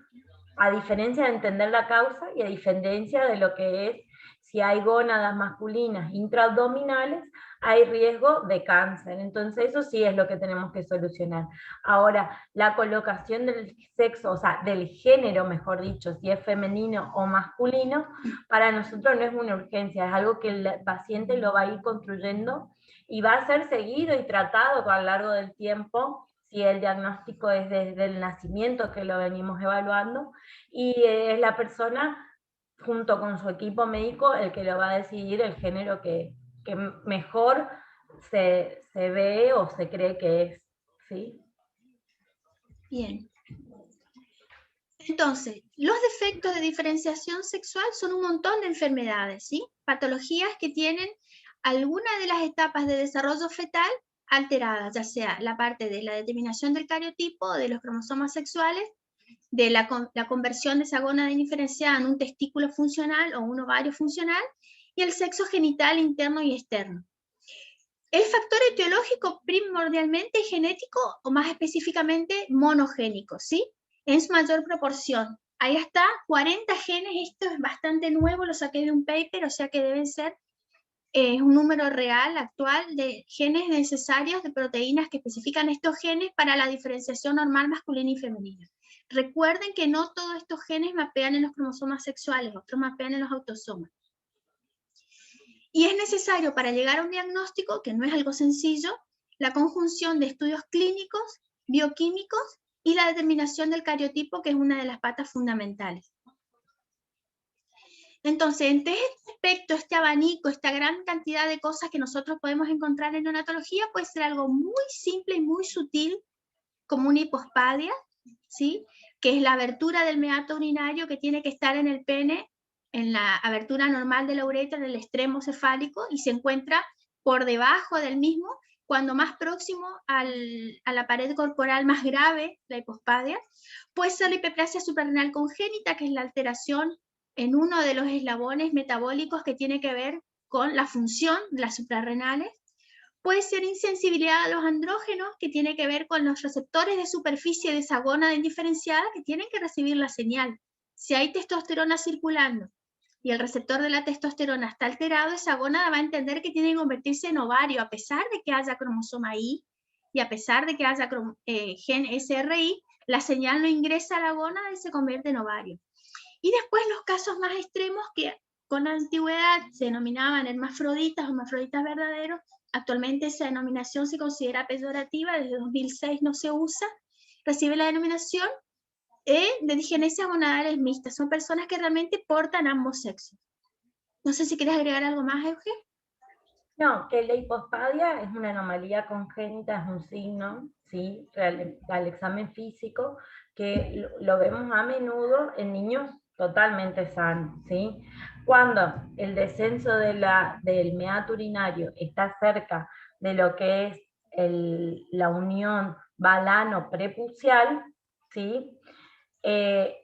A diferencia de entender la causa y a diferencia de lo que es, si hay gónadas masculinas intraabdominales, hay riesgo de cáncer. Entonces eso sí es lo que tenemos que solucionar. Ahora, la colocación del sexo, o sea, del género, mejor dicho, si es femenino o masculino, para nosotros no es una urgencia, es algo que el paciente lo va a ir construyendo y va a ser seguido y tratado a lo largo del tiempo, si el diagnóstico es desde el nacimiento que lo venimos evaluando, y es la persona junto con su equipo médico el que lo va a decidir el género que mejor se ve o se cree que es, ¿sí? Bien. Entonces, los defectos de diferenciación sexual son un montón de enfermedades, ¿sí? Patologías que tienen alguna de las etapas de desarrollo fetal alteradas, ya sea la parte de la determinación del cariotipo, de los cromosomas sexuales, de la conversión de esa gónada indiferenciada en un testículo funcional o un ovario funcional, y el sexo genital interno y externo. El factor etiológico primordialmente genético o más específicamente monogénico, ¿sí? En su mayor proporción. Ahí está, 40 genes, esto es bastante nuevo, lo saqué de un paper, o sea que deben ser un número real, actual, de genes necesarios de proteínas que especifican estos genes para la diferenciación normal masculina y femenina. Recuerden que no todos estos genes mapean en los cromosomas sexuales, otros mapean en los autosomas. Y es necesario para llegar a un diagnóstico, que no es algo sencillo, la conjunción de estudios clínicos, bioquímicos y la determinación del cariotipo, que es una de las patas fundamentales. Entonces, espectro, este abanico, esta gran cantidad de cosas que nosotros podemos encontrar en neonatología puede ser algo muy simple y muy sutil, como una hipospadia, ¿sí? Que es la abertura del meato urinario que tiene que estar en el pene, en la abertura normal de la uretra, en el extremo cefálico, y se encuentra por debajo del mismo, cuando más próximo a la pared corporal más grave, la hipospadia. Puede ser la hiperplasia suprarrenal congénita, que es la alteración en uno de los eslabones metabólicos que tiene que ver con la función de las suprarrenales. Puede ser insensibilidad a los andrógenos, que tiene que ver con los receptores de superficie de esa gónada indiferenciada que tienen que recibir la señal. Si hay testosterona circulando y el receptor de la testosterona está alterado, esa gónada va a entender que tiene que convertirse en ovario, a pesar de que haya cromosoma Y y a pesar de que haya gen SRI, la señal no ingresa a la gónada y se convierte en ovario. Y después los casos más extremos que con antigüedad se denominaban hermafroditas o hermafroditas verdaderos. Actualmente esa denominación se considera peyorativa, desde 2006 no se usa. Recibe la denominación de digenesia gonadales mixtas. Son personas que realmente portan ambos sexos. No sé si quieres agregar algo más, Euge. No, que la hipospadia es una anomalía congénita, es un signo, ¿sí? Al examen físico, que lo vemos a menudo en niños totalmente sanos, ¿sí? Cuando el descenso del meato urinario está cerca de lo que es la unión balano-prepucial, ¿sí?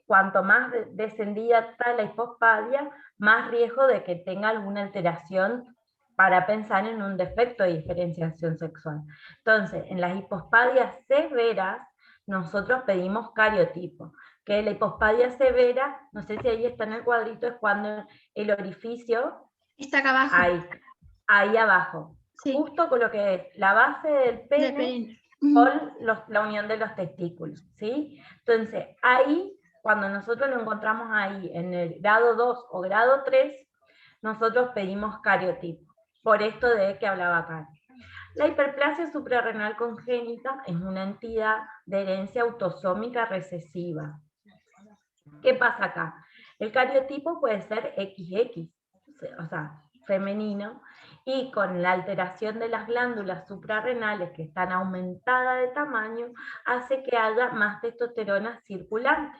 Cuanto más descendida está la hipospadia, más riesgo de que tenga alguna alteración para pensar en un defecto de diferenciación sexual. Entonces, en las hipospadias severas, nosotros pedimos cariotipo, que la hipospadia severa, no sé si ahí está en el cuadrito, es cuando el orificio está acá abajo. Ahí abajo, sí. Justo con lo que es la base del pene con la unión de los testículos, ¿sí? Entonces, ahí, cuando nosotros lo encontramos ahí, en el grado 2 o grado 3, nosotros pedimos cariotipo, por esto de que hablaba acá. La hiperplasia suprarrenal congénita es una entidad de herencia autosómica recesiva. ¿Qué pasa acá? El cariotipo puede ser XX, o sea, femenino, y con la alteración de las glándulas suprarrenales que están aumentadas de tamaño, hace que haya más testosterona circulante.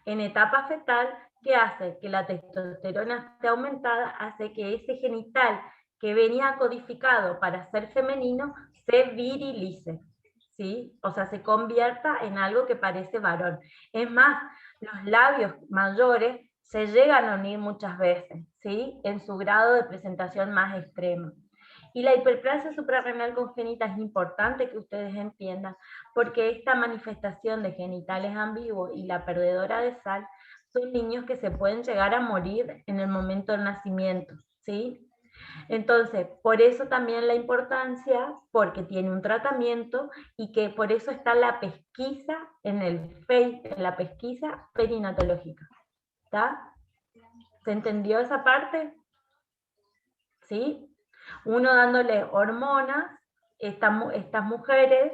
En etapa fetal, ¿qué hace? Que la testosterona esté aumentada, hace que ese genital que venía codificado para ser femenino se virilice, ¿sí? O sea, se convierta en algo que parece varón. Es más, los labios mayores se llegan a unir muchas veces, ¿sí? En su grado de presentación más extremo. Y la hiperplasia suprarrenal congénita es importante que ustedes entiendan, porque esta manifestación de genitales ambiguos y la perdedora de sal son niños que se pueden llegar a morir en el momento del nacimiento, ¿sí? Entonces, por eso también la importancia, porque tiene un tratamiento y que por eso está la pesquisa en el FEI, en la pesquisa perinatológica. ¿Está? ¿Se entendió esa parte? ¿Sí? Uno dándole hormonas, estas mujeres,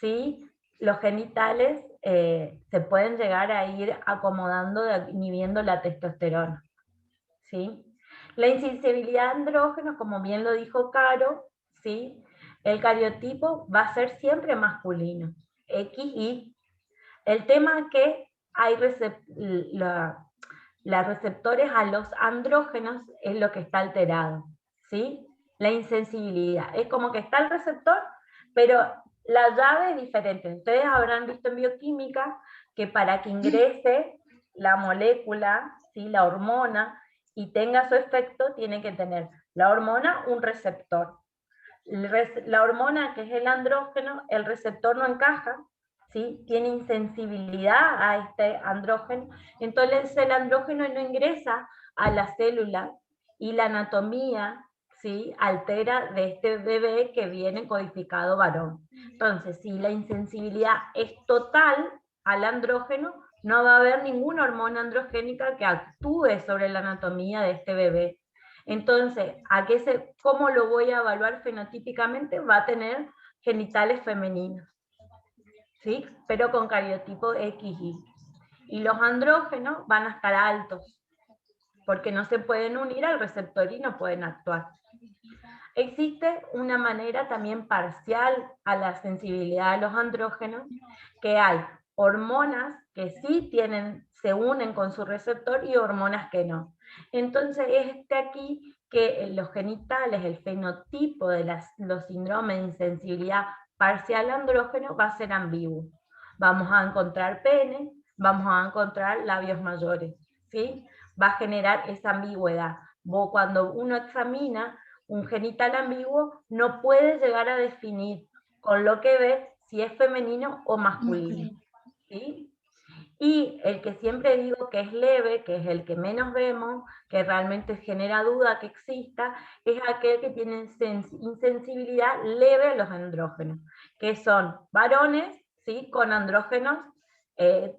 ¿sí? Los genitales se pueden llegar a ir acomodando, inhibiendo la testosterona, ¿sí? La insensibilidad a andrógenos, como bien lo dijo Caro, ¿sí? El cariotipo va a ser siempre masculino, XY. El tema es que hay los receptores a los andrógenos es lo que está alterado, ¿sí? La insensibilidad. Es como que está el receptor, pero la llave es diferente. Ustedes habrán visto en bioquímica que para que ingrese la molécula, ¿sí? La hormona, y tenga su efecto, tiene que tener la hormona un receptor. La hormona, que es el andrógeno, el receptor no encaja, ¿sí? Tiene insensibilidad a este andrógeno, entonces el andrógeno no ingresa a la célula y la anatomía, ¿sí? Altera de este bebé que viene codificado varón. Entonces, si la insensibilidad es total al andrógeno, no va a haber ninguna hormona androgénica que actúe sobre la anatomía de este bebé. Entonces, ¿cómo lo voy a evaluar fenotípicamente? Va a tener genitales femeninos, ¿sí? Pero con cariotipo XY. Y los andrógenos van a estar altos, porque no se pueden unir al receptor y no pueden actuar. Existe una manera también parcial a la sensibilidad a los andrógenos, que hay hormonas que sí se unen con su receptor y hormonas que no. Entonces es aquí que los genitales, el fenotipo de los síndromes de insensibilidad parcial a andrógeno va a ser ambiguo. Vamos a encontrar pene, vamos a encontrar labios mayores, ¿sí? Va a generar esa ambigüedad. Cuando uno examina un genital ambiguo, no puede llegar a definir con lo que ve si es femenino o masculino, ¿sí? Y el que siempre digo que es leve, que es el que menos vemos, que realmente genera duda que exista, es aquel que tiene insensibilidad leve a los andrógenos, que son varones, ¿sí? Con andrógenos,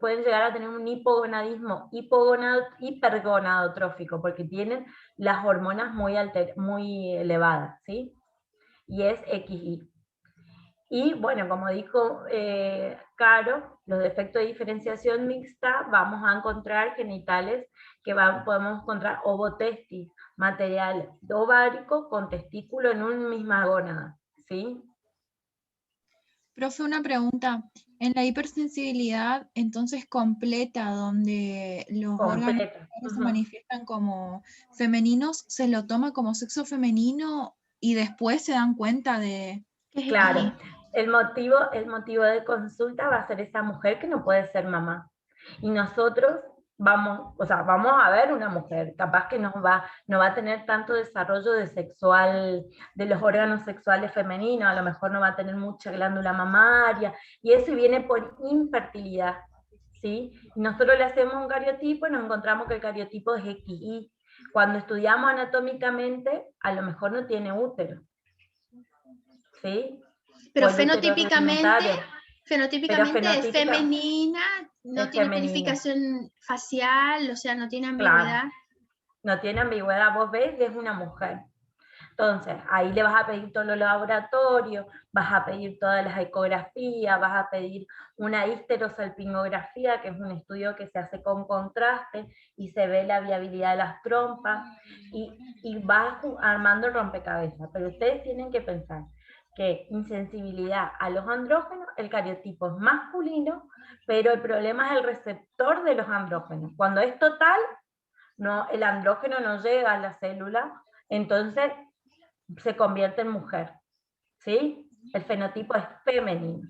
pueden llegar a tener un hipogonadismo hipergonadotrófico, porque tienen las hormonas muy elevadas, ¿sí? Y es XY. Y bueno, como dijo Caro, los defectos de diferenciación mixta, vamos a encontrar genitales que podemos encontrar ovotestis, material ovárico con testículo en una misma gónada, ¿sí? Profe, una pregunta. En la hipersensibilidad, entonces completa, donde los órganos se manifiestan como femeninos, ¿se lo toma como sexo femenino y después se dan cuenta de...? Claro, el motivo de consulta va a ser esa mujer que no puede ser mamá. Y nosotros vamos a ver una mujer, capaz que no va a tener tanto desarrollo de los órganos sexuales femeninos, a lo mejor no va a tener mucha glándula mamaria, y eso viene por infertilidad, ¿sí? Y nosotros le hacemos un cariotipo y nos encontramos que el cariotipo es XY. Cuando estudiamos anatómicamente, a lo mejor no tiene útero, ¿sí? Pero fenotípicamente es femenina, no tiene esferificación facial, o sea, no tiene ambigüedad. Claro, no tiene ambigüedad, vos ves que es una mujer. Entonces, ahí le vas a pedir todos los laboratorios, vas a pedir todas las ecografías, vas a pedir una histerosalpingografía, que es un estudio que se hace con contraste y se ve la viabilidad de las trompas, y vas armando el rompecabezas. Pero ustedes tienen que pensar que insensibilidad a los andrógenos, el cariotipo es masculino, pero el problema es el receptor de los andrógenos. Cuando es total, el andrógeno no llega a la célula, entonces se convierte en mujer, ¿sí? El fenotipo es femenino.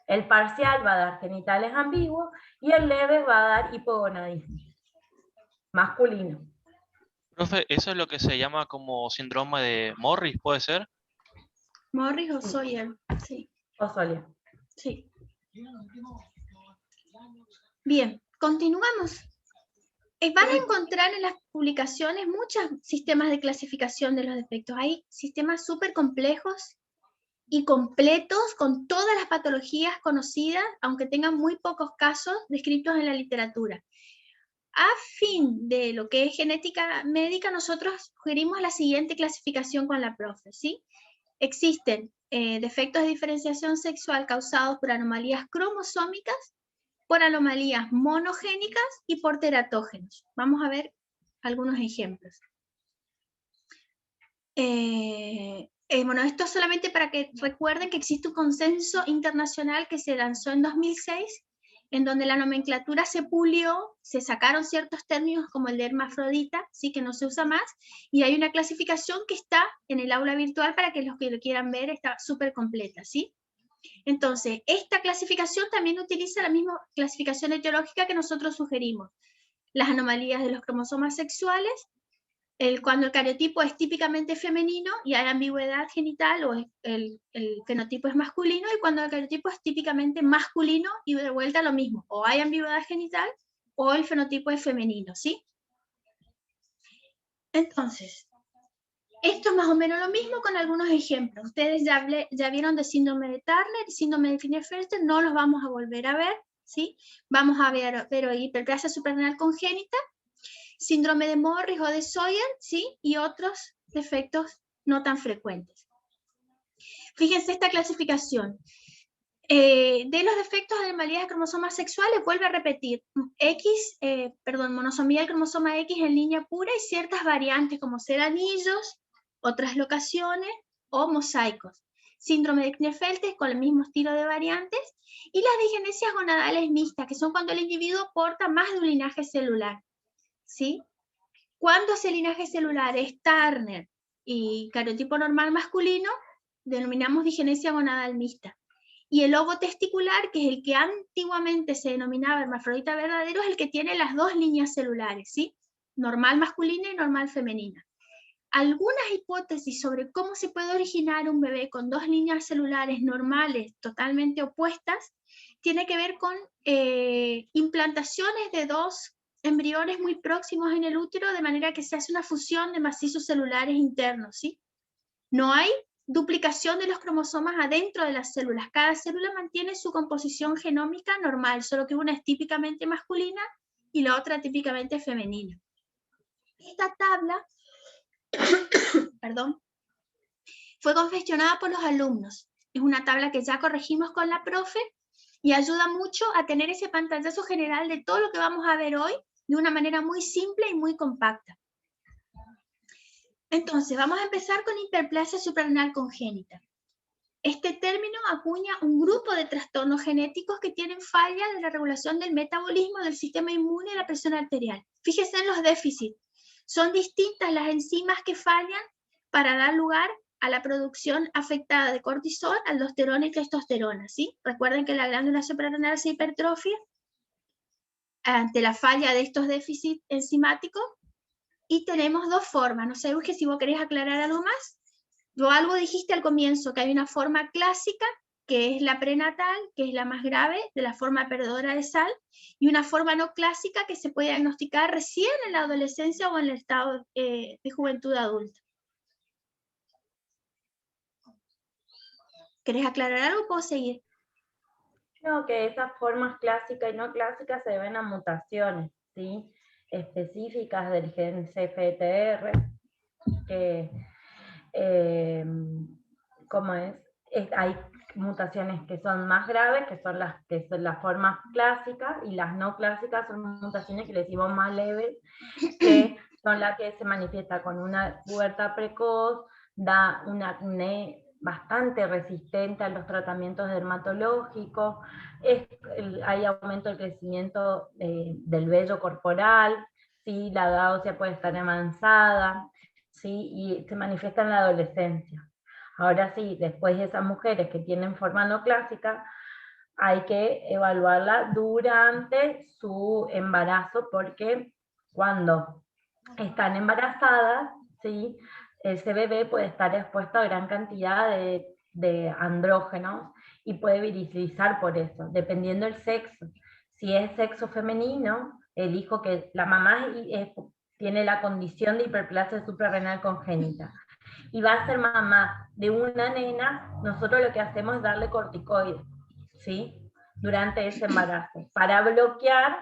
El parcial va a dar genitales ambiguos y el leve va a dar hipogonadismo, masculino. Profe, ¿eso es lo que se llama como síndrome de Morris, puede ser? Morris o Sawyer, sí. O Sawyer. Sí. Bien, continuamos. Van a encontrar en las publicaciones muchos sistemas de clasificación de los defectos. Hay sistemas súper complejos y completos con todas las patologías conocidas, aunque tengan muy pocos casos descritos en la literatura. A fin de lo que es genética médica, nosotros sugerimos la siguiente clasificación con la profe, ¿sí? Existen defectos de diferenciación sexual causados por anomalías cromosómicas, por anomalías monogénicas y por teratógenos. Vamos a ver algunos ejemplos. Bueno, esto es solamente para que recuerden que existe un consenso internacional que se lanzó en 2006, en donde la nomenclatura se pulió, se sacaron ciertos términos como el de hermafrodita, sí, que no se usa más, y hay una clasificación que está en el aula virtual para que los que lo quieran ver, está súper completa, ¿sí? Entonces, esta clasificación también utiliza la misma clasificación etiológica que nosotros sugerimos. Las anomalías de los cromosomas sexuales, cuando el cariotipo es típicamente femenino y hay ambigüedad genital, o el fenotipo es masculino, y cuando el cariotipo es típicamente masculino y de vuelta lo mismo, o hay ambigüedad genital o el fenotipo es femenino, ¿sí? Entonces, esto es más o menos lo mismo con algunos ejemplos. Ustedes ya vieron de síndrome de Turner, síndrome de Klinefelter, no los vamos a volver a ver, ¿sí? Vamos a ver hiperplasia suprarrenal congénita, síndrome de Morris o de Sawyer, ¿sí? Y otros defectos no tan frecuentes. Fíjense esta clasificación. De los defectos de anormalidades de cromosomas sexuales, vuelve a repetir, monosomía del cromosoma X en línea pura y ciertas variantes como ser anillos o translocaciones o mosaicos. Síndrome de Klinefelter con el mismo estilo de variantes y las disgenesias gonadales mixtas, que son cuando el individuo porta más de un linaje celular, ¿sí? Cuando ese linaje celular es Turner y cariotipo normal masculino, denominamos disgenesia gonadal mixta. Y el ovo testicular, que es el que antiguamente se denominaba hermafrodita verdadero, es el que tiene las dos líneas celulares, ¿sí? Normal masculina y normal femenina. Algunas hipótesis sobre cómo se puede originar un bebé con dos líneas celulares normales totalmente opuestas tiene que ver con implantaciones de dos embriones muy próximos en el útero, de manera que se hace una fusión de macizos celulares internos, ¿sí? No hay duplicación de los cromosomas adentro de las células. Cada célula mantiene su composición genómica normal, solo que una es típicamente masculina y la otra típicamente femenina. Esta tabla perdón, fue confeccionada por los alumnos. Es una tabla que ya corregimos con la profe y ayuda mucho a tener ese pantallazo general de todo lo que vamos a ver hoy de una manera muy simple y muy compacta. Entonces, vamos a empezar con hiperplasia suprarrenal congénita. Este término acuña un grupo de trastornos genéticos que tienen falla de la regulación del metabolismo, del sistema inmune y de la presión arterial. Fíjense en los déficits. Son distintas las enzimas que fallan para dar lugar a la producción afectada de cortisol, aldosterona y testosterona, ¿sí? Recuerden que la glándula suprarrenal se hipertrofia ante la falla de estos déficits enzimáticos y tenemos dos formas. No sé, Euge, si vos querés aclarar algo más. Yo algo dijiste al comienzo, que hay una forma clásica, que es la prenatal, que es la más grave, de la forma perdedora de sal, y una forma no clásica que se puede diagnosticar recién en la adolescencia o en el estado de juventud adulta. ¿Querés aclarar algo o puedo seguir? No, que esas formas clásicas y no clásicas se deben a mutaciones, ¿sí? Específicas del gen CFTR, que ¿cómo es? Hay mutaciones que son más graves, que son las formas clásicas, y las no clásicas son mutaciones que le decimos más leves, que son las que se manifiesta con una pubertad precoz, da un acné bastante resistente a los tratamientos dermatológicos, hay aumento del crecimiento del vello corporal, ¿sí? La edad ósea puede estar avanzada, ¿sí? Y se manifiesta en la adolescencia. Ahora sí, después de esas mujeres que tienen forma no clásica, hay que evaluarla durante su embarazo, porque cuando están embarazadas, ¿sí? Ese bebé puede estar expuesto a gran cantidad de andrógenos y puede virilizar por eso, dependiendo del sexo. Si es sexo femenino, el hijo que la mamá tiene la condición de hiperplasia suprarrenal congénita y va a ser mamá de una nena, nosotros lo que hacemos es darle corticoides, ¿sí? Durante ese embarazo, para bloquear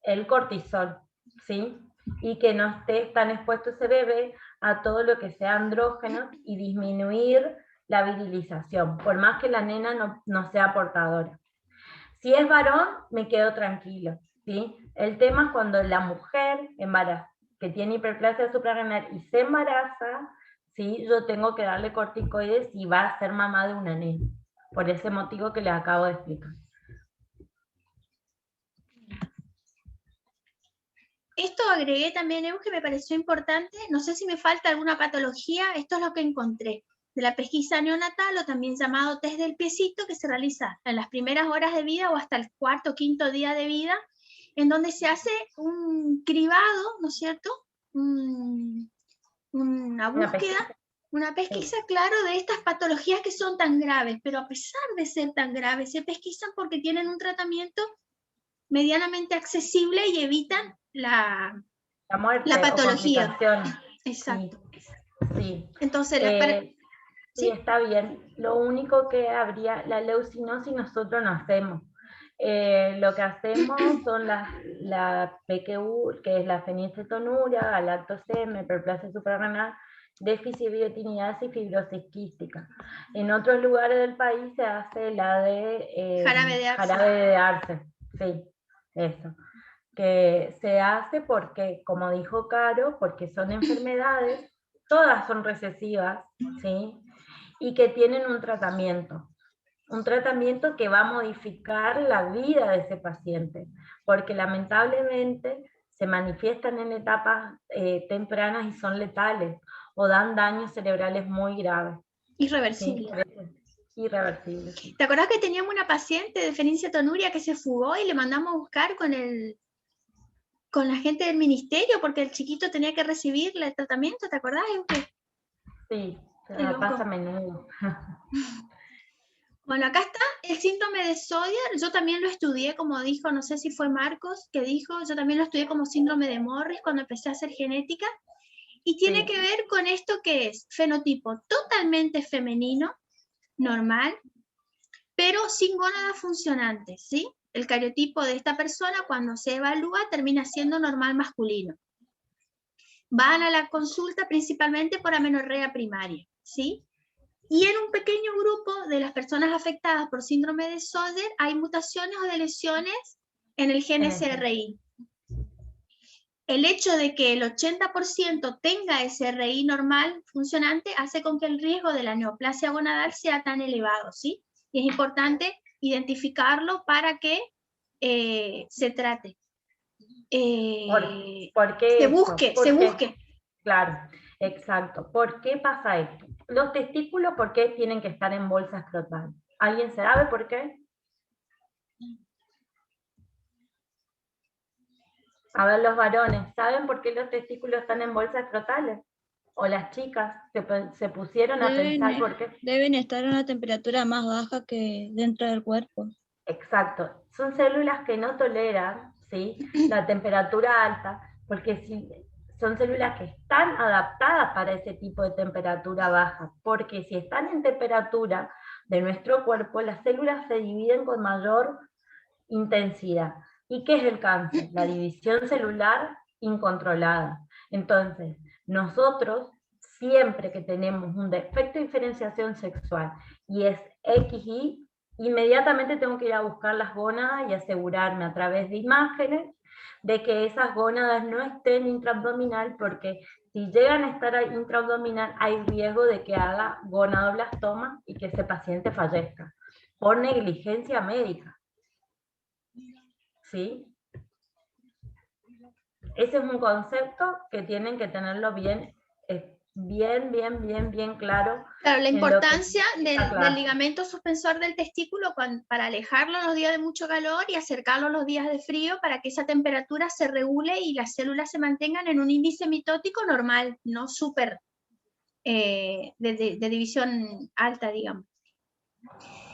el cortisol, ¿sí? Y que no esté tan expuesto ese bebé a todo lo que sea andrógeno y disminuir la virilización, por más que la nena no sea portadora. Si es varón, me quedo tranquilo, ¿sí? El tema es cuando la mujer que tiene hiperplasia suprarrenal y se embaraza, ¿sí? Yo tengo que darle corticoides y va a ser mamá de una nena, por ese motivo que les acabo de explicar. Esto agregué también, Euge, me pareció importante. No sé si me falta alguna patología. Esto es lo que encontré. De la pesquisa neonatal, o también llamado test del piecito, que se realiza en las primeras horas de vida o hasta el cuarto o quinto día de vida, en donde se hace un cribado, ¿no es cierto? Una búsqueda, una pesquisa, claro, de estas patologías que son tan graves, pero a pesar de ser tan graves, se pesquisan porque tienen un tratamiento medianamente accesible y evitan la muerte, la patología. Exacto. Sí. Entonces, sí, está bien. Lo único que habría, la leucinosis nosotros no hacemos. Lo que hacemos son la PQU, que es la fenilcetonuria, galactosemia, hiperplasia suprarrenal, déficit de biotinidad y fibrosis quística. En otros lugares del país se hace la de jarabe de arce, sí, eso. Que se hace porque, como dijo Caro, porque son enfermedades, todas son recesivas, ¿sí? Y que tienen un tratamiento que va a modificar la vida de ese paciente, porque lamentablemente se manifiestan en etapas tempranas y son letales, o dan daños cerebrales muy graves. Irreversible. ¿Sí? Irreversible. ¿Te acordás que teníamos una paciente de fenilcetonuria que se fugó y le mandamos a buscar con la gente del ministerio porque el chiquito tenía que recibir el tratamiento? ¿Te acordás, Euge? Sí, pasa a menudo. Bueno, acá está el síndrome de Sawyer. Yo también lo estudié, como dijo, no sé si fue Marcos que dijo, yo también lo estudié como síndrome de Morris cuando empecé a hacer genética. Y tiene que ver con esto que es fenotipo totalmente femenino, normal, pero sin gónadas funcionantes, ¿sí? El cariotipo de esta persona cuando se evalúa termina siendo normal masculino. Van a la consulta principalmente por amenorrea primaria, ¿sí? Y en un pequeño grupo de las personas afectadas por síndrome de Sawyer hay mutaciones o de lesiones en el gen SRI. El hecho de que el 80% tenga SRI normal funcionante hace con que el riesgo de la neoplasia gonadal sea tan elevado, ¿sí? Y es importante identificarlo para que se trate. ¿Por qué se busque. Claro, exacto. ¿Por qué pasa esto? Los testículos, ¿por qué tienen que estar en bolsa escrotal? ¿Alguien sabe por qué? A ver, los varones, ¿saben por qué los testículos están en bolsas escrotales? O las chicas se pusieron a pensar por qué. Deben estar a una temperatura más baja que dentro del cuerpo. Exacto. Son células que no toleran, ¿sí?, la temperatura alta, porque son células que están adaptadas para ese tipo de temperatura baja, porque si están en temperatura de nuestro cuerpo, las células se dividen con mayor intensidad. ¿Y qué es el cáncer? La división celular incontrolada. Entonces, nosotros, siempre que tenemos un defecto de diferenciación sexual y es XY, inmediatamente tengo que ir a buscar las gónadas y asegurarme a través de imágenes de que esas gónadas no estén intraabdominal, porque si llegan a estar intraabdominal hay riesgo de que haga gonadoblastoma y que ese paciente fallezca por negligencia médica. ¿Sí? Ese es un concepto que tienen que tenerlo bien claro. Claro, la importancia del ligamento suspensor del testículo para alejarlo en los días de mucho calor y acercarlo en los días de frío para que esa temperatura se regule y las células se mantengan en un índice mitótico normal, no súper de división alta, digamos.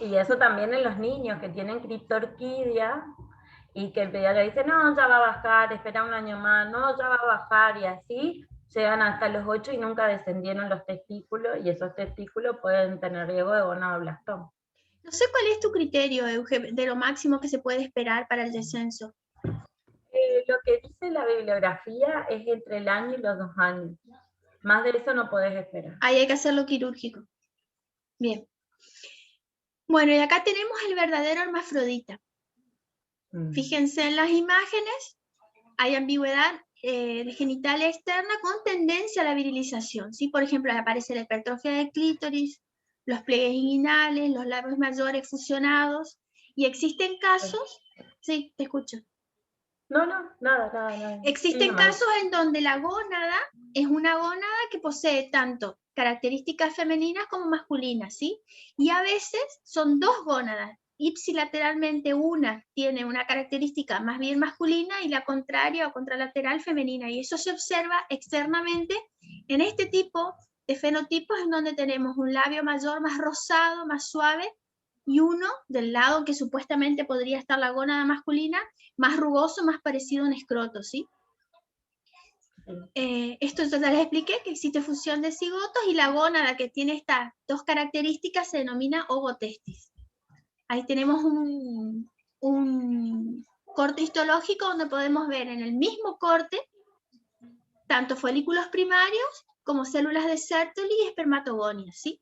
Y eso también en los niños que tienen criptorquidia y que el pediatra dice, no, ya va a bajar, espera un año más, no, ya va a bajar, y así llegan hasta los 8 y nunca descendieron los testículos, y esos testículos pueden tener riesgo de gonadoblastoma. No sé cuál es tu criterio, Euge, de lo máximo que se puede esperar para el descenso. Lo que dice la bibliografía es entre el año y los 2 años. Más de eso no podés esperar. Ahí hay que hacerlo quirúrgico. Bien. Bueno, y acá tenemos el verdadero hermafrodita. Fíjense en las imágenes, hay ambigüedad de genital externa con tendencia a la virilización, ¿sí? Por ejemplo, aparece la hipertrofia del clítoris, los pliegues inguinales, los labios mayores fusionados, y existen casos, sí, te escucho. No, nada. Existen casos en donde la gónada es una gónada que posee tanto características femeninas como masculinas, ¿sí? Y a veces son dos gónadas. Ipsilateralmente una tiene una característica más bien masculina y la contraria o contralateral femenina, y eso se observa externamente en este tipo de fenotipos en donde tenemos un labio mayor más rosado, más suave, y uno del lado que supuestamente podría estar la gónada masculina, más rugoso, más parecido a un escroto, ¿sí? Esto ya les expliqué, que existe fusión de cigotos, y la gónada que tiene estas dos características se denomina ogotestis. Ahí tenemos un corte histológico donde podemos ver en el mismo corte tanto folículos primarios como células de Sertoli y espermatogonia, ¿sí?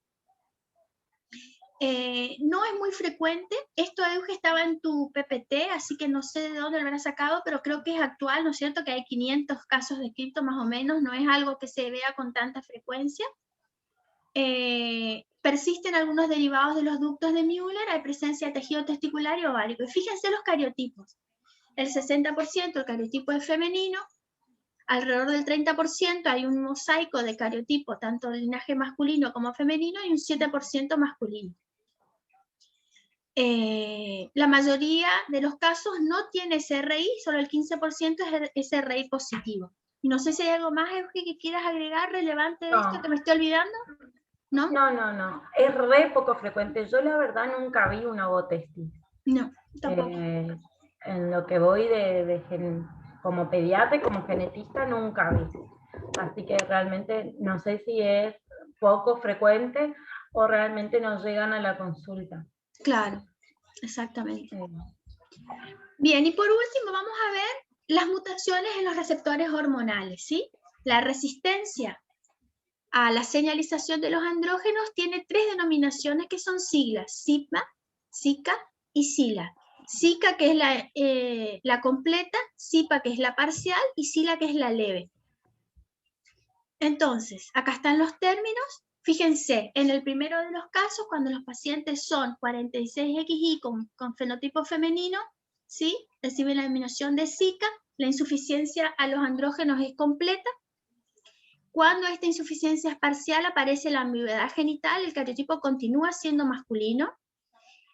No es muy frecuente, esto Euge estaba en tu PPT, así que no sé de dónde lo habrá sacado, pero creo que es actual, ¿no es cierto? Que hay 500 casos descritos más o menos, no es algo que se vea con tanta frecuencia. Persisten algunos derivados de los ductos de Müller, hay presencia de tejido testicular y ovárico. Y fíjense los cariotipos. El 60% del cariotipo es femenino, alrededor del 30% hay un mosaico de cariotipo, tanto de linaje masculino como femenino, y un 7% masculino. La mayoría de los casos no tiene SRI, solo el 15% es SRI positivo. Y no sé si hay algo más, Euge, que quieras agregar relevante de esto que me estoy olvidando. ¿No? No. Es re poco frecuente. Yo la verdad nunca vi un ovotestis. No, tampoco. En lo que voy como pediatra y como genetista nunca vi. Así que realmente no sé si es poco frecuente o realmente no llegan a la consulta. Claro, exactamente. Bien, y por último vamos a ver las mutaciones en los receptores hormonales, ¿sí? La resistencia a la señalización de los andrógenos tiene 3 denominaciones que son siglas: SIPMA, SICA y SILA. SICA, que es la completa, SIPA, que es la parcial, y SILA, que es la leve. Entonces, acá están los términos. Fíjense, en el primero de los casos, cuando los pacientes son 46XY con fenotipo femenino, ¿sí? Reciben la denominación de SICA, la insuficiencia a los andrógenos es completa. Cuando esta insuficiencia es parcial, aparece la ambigüedad genital, el cariotipo continúa siendo masculino.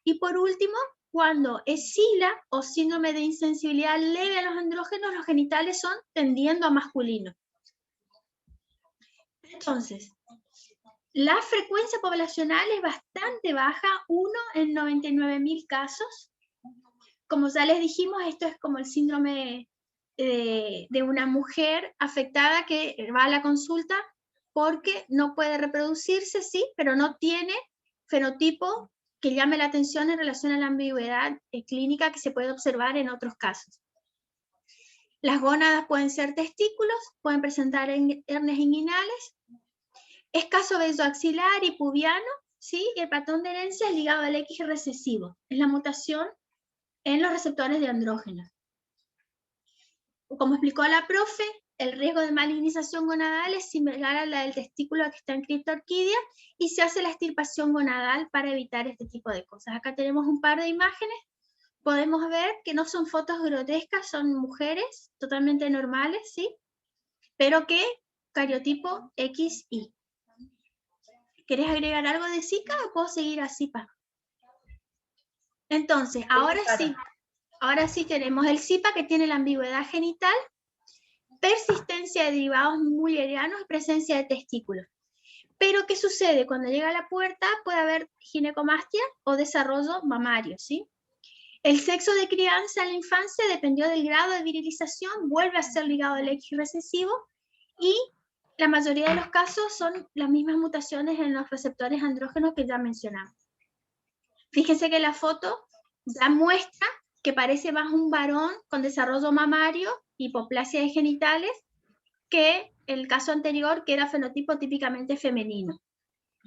Y por último, cuando es SILA o síndrome de insensibilidad leve a los andrógenos, los genitales son tendiendo a masculino. Entonces, la frecuencia poblacional es bastante baja, 1 en 99.000 casos. Como ya les dijimos, esto es como el síndrome de una mujer afectada que va a la consulta porque no puede reproducirse, sí, pero no tiene fenotipo que llame la atención en relación a la ambigüedad clínica que se puede observar en otros casos. Las gónadas pueden ser testículos, pueden presentar hernias inguinales, escaso vello axilar y pubiano, ¿sí? Y el patrón de herencia es ligado al X recesivo, es la mutación en los receptores de andrógenos. Como explicó la profe, el riesgo de malignización gonadal es similar a la del testículo que está en criptorquidia y se hace la extirpación gonadal para evitar este tipo de cosas. Acá tenemos un par de imágenes. Podemos ver que no son fotos grotescas, son mujeres totalmente normales, ¿sí? Pero que cariotipo XY. ¿Querés agregar algo de Zika o puedo seguir así, Pa? Entonces, ahora sí tenemos el SIPA, que tiene la ambigüedad genital, persistencia de derivados mullerianos y presencia de testículos. Pero, ¿qué sucede? Cuando llega a la puerta puede haber ginecomastia o desarrollo mamario, ¿sí? El sexo de crianza en la infancia dependió del grado de virilización, vuelve a ser ligado al X recesivo, y la mayoría de los casos son las mismas mutaciones en los receptores andrógenos que ya mencionamos. Fíjense que la foto ya muestra que parece más un varón con desarrollo mamario, hipoplasia de genitales, que el caso anterior, que era fenotipo típicamente femenino.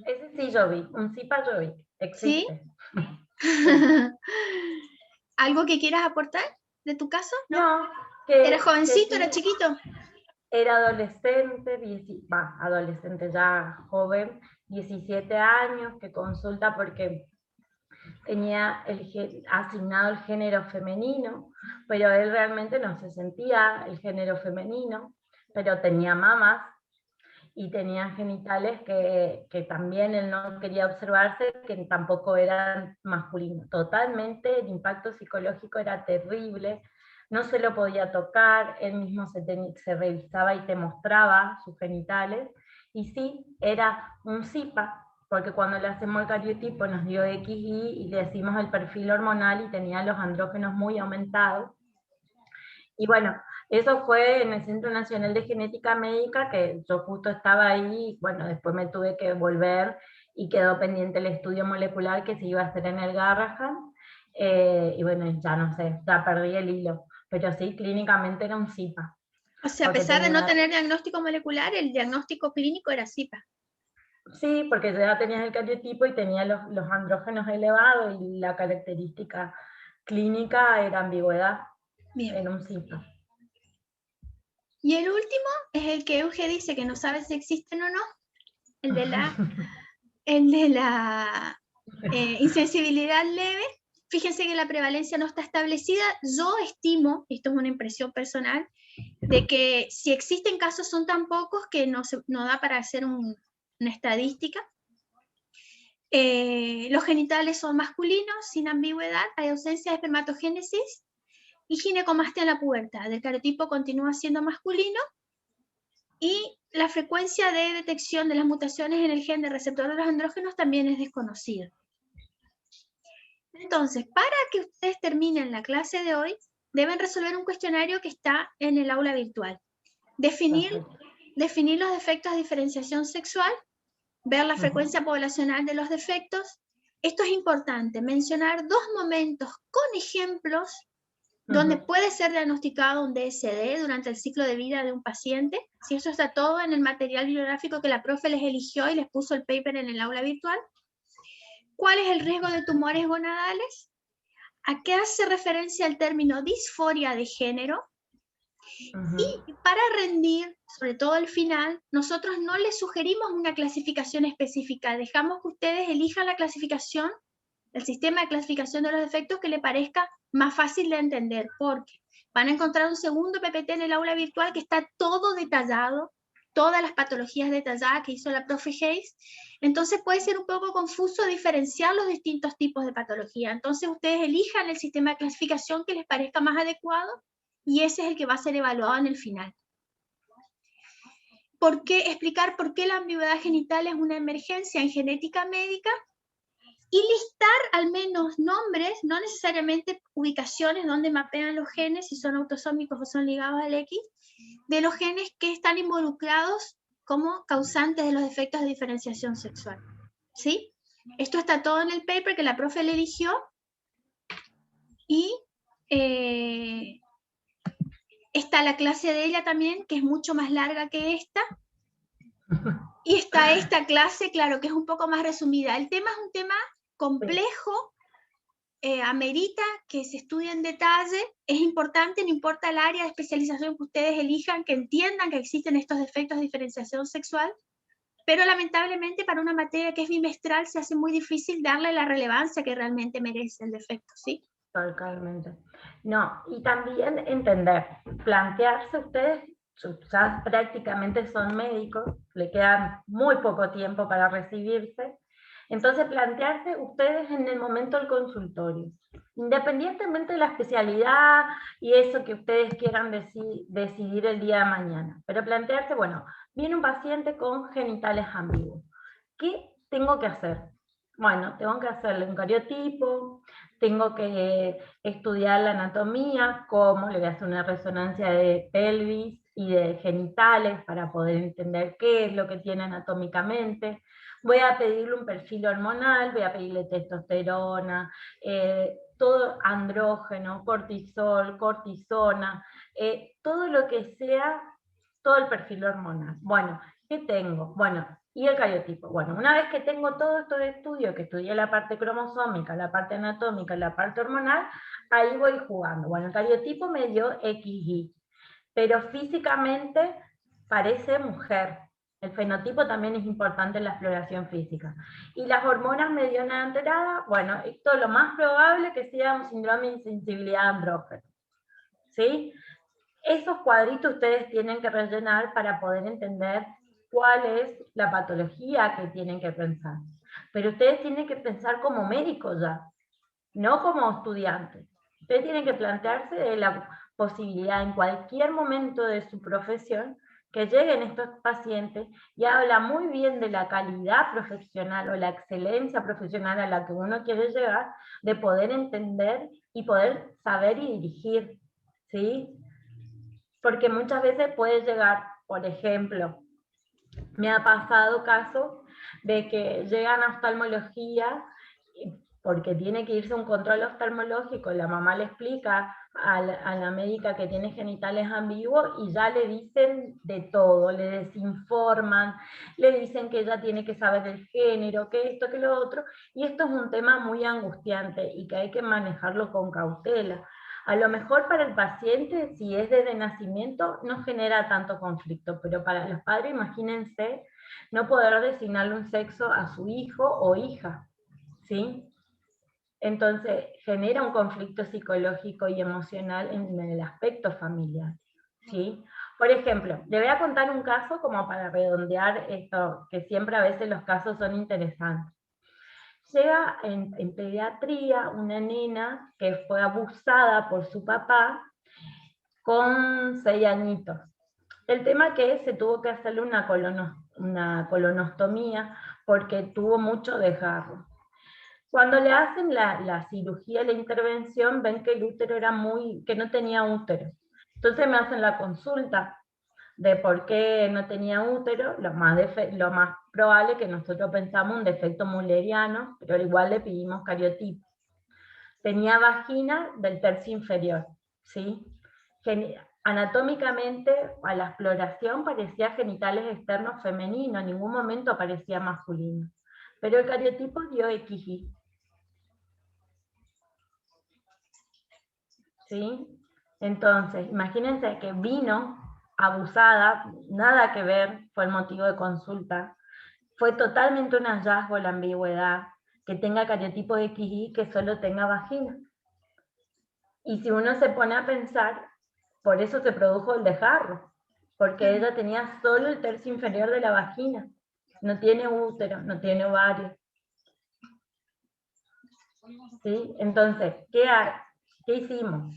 Ese sí yo vi, un SIPA yo vi, existe. ¿Sí? ¿Algo que quieras aportar de tu caso? No. ¿Era jovencito, era chiquito? Era adolescente, adolescente ya joven, 17 años, que consulta porque tenía asignado el género femenino, pero él realmente no se sentía el género femenino, pero tenía mamas y tenía genitales que también él no quería observarse, que tampoco eran masculinos. Totalmente el impacto psicológico era terrible, no se lo podía tocar, él mismo se revisaba y te mostraba sus genitales, y sí, era un SIPA, porque cuando le hacemos el cariotipo nos dio XY y le decimos el perfil hormonal y tenía los andrógenos muy aumentados. Y bueno, eso fue en el Centro Nacional de Genética Médica, que yo justo estaba ahí, bueno, después me tuve que volver y quedó pendiente el estudio molecular que se iba a hacer en el Garrahan, y bueno, ya no sé, ya perdí el hilo, pero sí, clínicamente era un SIPA. O sea, a Porque pesar de no tenía- tener diagnóstico molecular, el diagnóstico clínico era SIPA. Sí, porque ya tenías el cariotipo y tenía los andrógenos elevados y la característica clínica era ambigüedad Bien. en un SIPA. Y el último es el que Euge dice que no sabe si existen o no, el de la insensibilidad leve. Fíjense que la prevalencia no está establecida. Yo estimo, esto es una impresión personal, de que si existen casos son tan pocos que no da para hacer una estadística. Los genitales son masculinos, sin ambigüedad, hay ausencia de espermatogénesis y ginecomastia en la pubertad. El cariotipo continúa siendo masculino y la frecuencia de detección de las mutaciones en el gen de receptor de los andrógenos también es desconocida. Entonces, para que ustedes terminen la clase de hoy, deben resolver un cuestionario que está en el aula virtual. Definir los defectos de diferenciación sexual, ver la frecuencia poblacional de los defectos. Esto es importante, mencionar 2 momentos con ejemplos donde puede ser diagnosticado un DSD durante el ciclo de vida de un paciente. Si eso está todo en el material bibliográfico que la profe les eligió y les puso el paper en el aula virtual. ¿Cuál es el riesgo de tumores gonadales? ¿A qué hace referencia el término disforia de género? Y para rendir, sobre todo al final, nosotros no les sugerimos una clasificación específica, dejamos que ustedes elijan la clasificación, el sistema de clasificación de los defectos que les parezca más fácil de entender, porque van a encontrar un segundo PPT en el aula virtual que está todo detallado, todas las patologías detalladas que hizo la profe Hayes. Entonces puede ser un poco confuso diferenciar los distintos tipos de patología. Entonces ustedes elijan el sistema de clasificación que les parezca más adecuado y ese es el que va a ser evaluado en el final. Explicar por qué la ambigüedad genital es una emergencia en genética médica y listar al menos nombres, no necesariamente ubicaciones donde mapean los genes, si son autosómicos o son ligados al X, de los genes que están involucrados como causantes de los defectos de diferenciación sexual. ¿Sí? Esto está todo en el paper que la profe le eligió y está la clase de ella también, que es mucho más larga que esta. Y está esta clase, claro, que es un poco más resumida. El tema es un tema complejo, amerita que se estudie en detalle, es importante, no importa el área de especialización que ustedes elijan, que entiendan que existen estos defectos de diferenciación sexual, pero lamentablemente para una materia que es bimestral se hace muy difícil darle la relevancia que realmente merece el defecto, ¿sí? Totalmente. No, y también entender, plantearse ustedes, ya prácticamente son médicos, le quedan muy poco tiempo para recibirse, entonces plantearse ustedes en el momento del consultorio, independientemente de la especialidad y eso que ustedes quieran decidir el día de mañana, pero plantearse, bueno, viene un paciente con genitales ambiguos, ¿qué tengo que hacer? Bueno, tengo que hacerle un cariotipo, tengo que estudiar la anatomía, cómo le voy a hacer una resonancia de pelvis y de genitales para poder entender qué es lo que tiene anatómicamente. Voy a pedirle un perfil hormonal, voy a pedirle testosterona, todo andrógeno, cortisol, cortisona, todo lo que sea, todo el perfil hormonal. Bueno, ¿qué tengo? Bueno, y el cariotipo. Bueno, una vez que tengo todo esto de estudio, que estudié la parte cromosómica, la parte anatómica, la parte hormonal, ahí voy jugando. Bueno, el cariotipo me dio XY, pero físicamente parece mujer. El fenotipo también es importante en la exploración física. Y las hormonas me dio una enterada, bueno, esto es lo más probable que sea un síndrome de insensibilidad a andrógeno. ¿Sí? Esos cuadritos ustedes tienen que rellenar para poder entender cuál es la patología que tienen que pensar. Pero ustedes tienen que pensar como médicos ya, no como estudiantes. Ustedes tienen que plantearse de la posibilidad en cualquier momento de su profesión que lleguen estos pacientes y habla muy bien de la calidad profesional o la excelencia profesional a la que uno quiere llegar, de poder entender y poder saber y dirigir, ¿sí? Porque muchas veces puede llegar, por ejemplo, me ha pasado casos de que llegan a oftalmología porque tiene que irse a un control oftalmológico, la mamá le explica a la médica que tiene genitales ambiguos y ya le dicen de todo, le desinforman, le dicen que ella tiene que saber el género, que esto, que lo otro, y esto es un tema muy angustiante y que hay que manejarlo con cautela. A lo mejor para el paciente, si es desde nacimiento, no genera tanto conflicto, pero para los padres, imagínense no poder designarle un sexo a su hijo o hija, ¿sí? Entonces genera un conflicto psicológico y emocional en el aspecto familiar, ¿sí? Por ejemplo, le voy a contar un caso como para redondear esto, que siempre a veces los casos son interesantes. Llega en pediatría una nena que fue abusada por su papá con 6 añitos. El tema que se tuvo que hacerle una colonostomía porque tuvo mucho desgarro. Cuando le hacen la cirugía, la intervención, ven que el útero era que no tenía útero. Entonces me hacen la consulta de por qué no tenía útero. Lo más probable que nosotros pensamos un defecto mulleriano, pero igual le pedimos cariotipo. Tenía vagina del tercio inferior, ¿sí? Anatómicamente, a la exploración parecía genitales externos femeninos, en ningún momento parecía masculino. Pero el cariotipo dio XY. ¿Sí? Entonces, imagínense que vino abusada, nada que ver, fue el motivo de consulta. Fue totalmente un hallazgo la ambigüedad, que tenga cariotipo de XY, que solo tenga vagina. Y si uno se pone a pensar, por eso se produjo el desgarro, porque ella tenía solo el tercio inferior de la vagina, no tiene útero, no tiene ovario. ¿Sí? Entonces, ¿qué hicimos?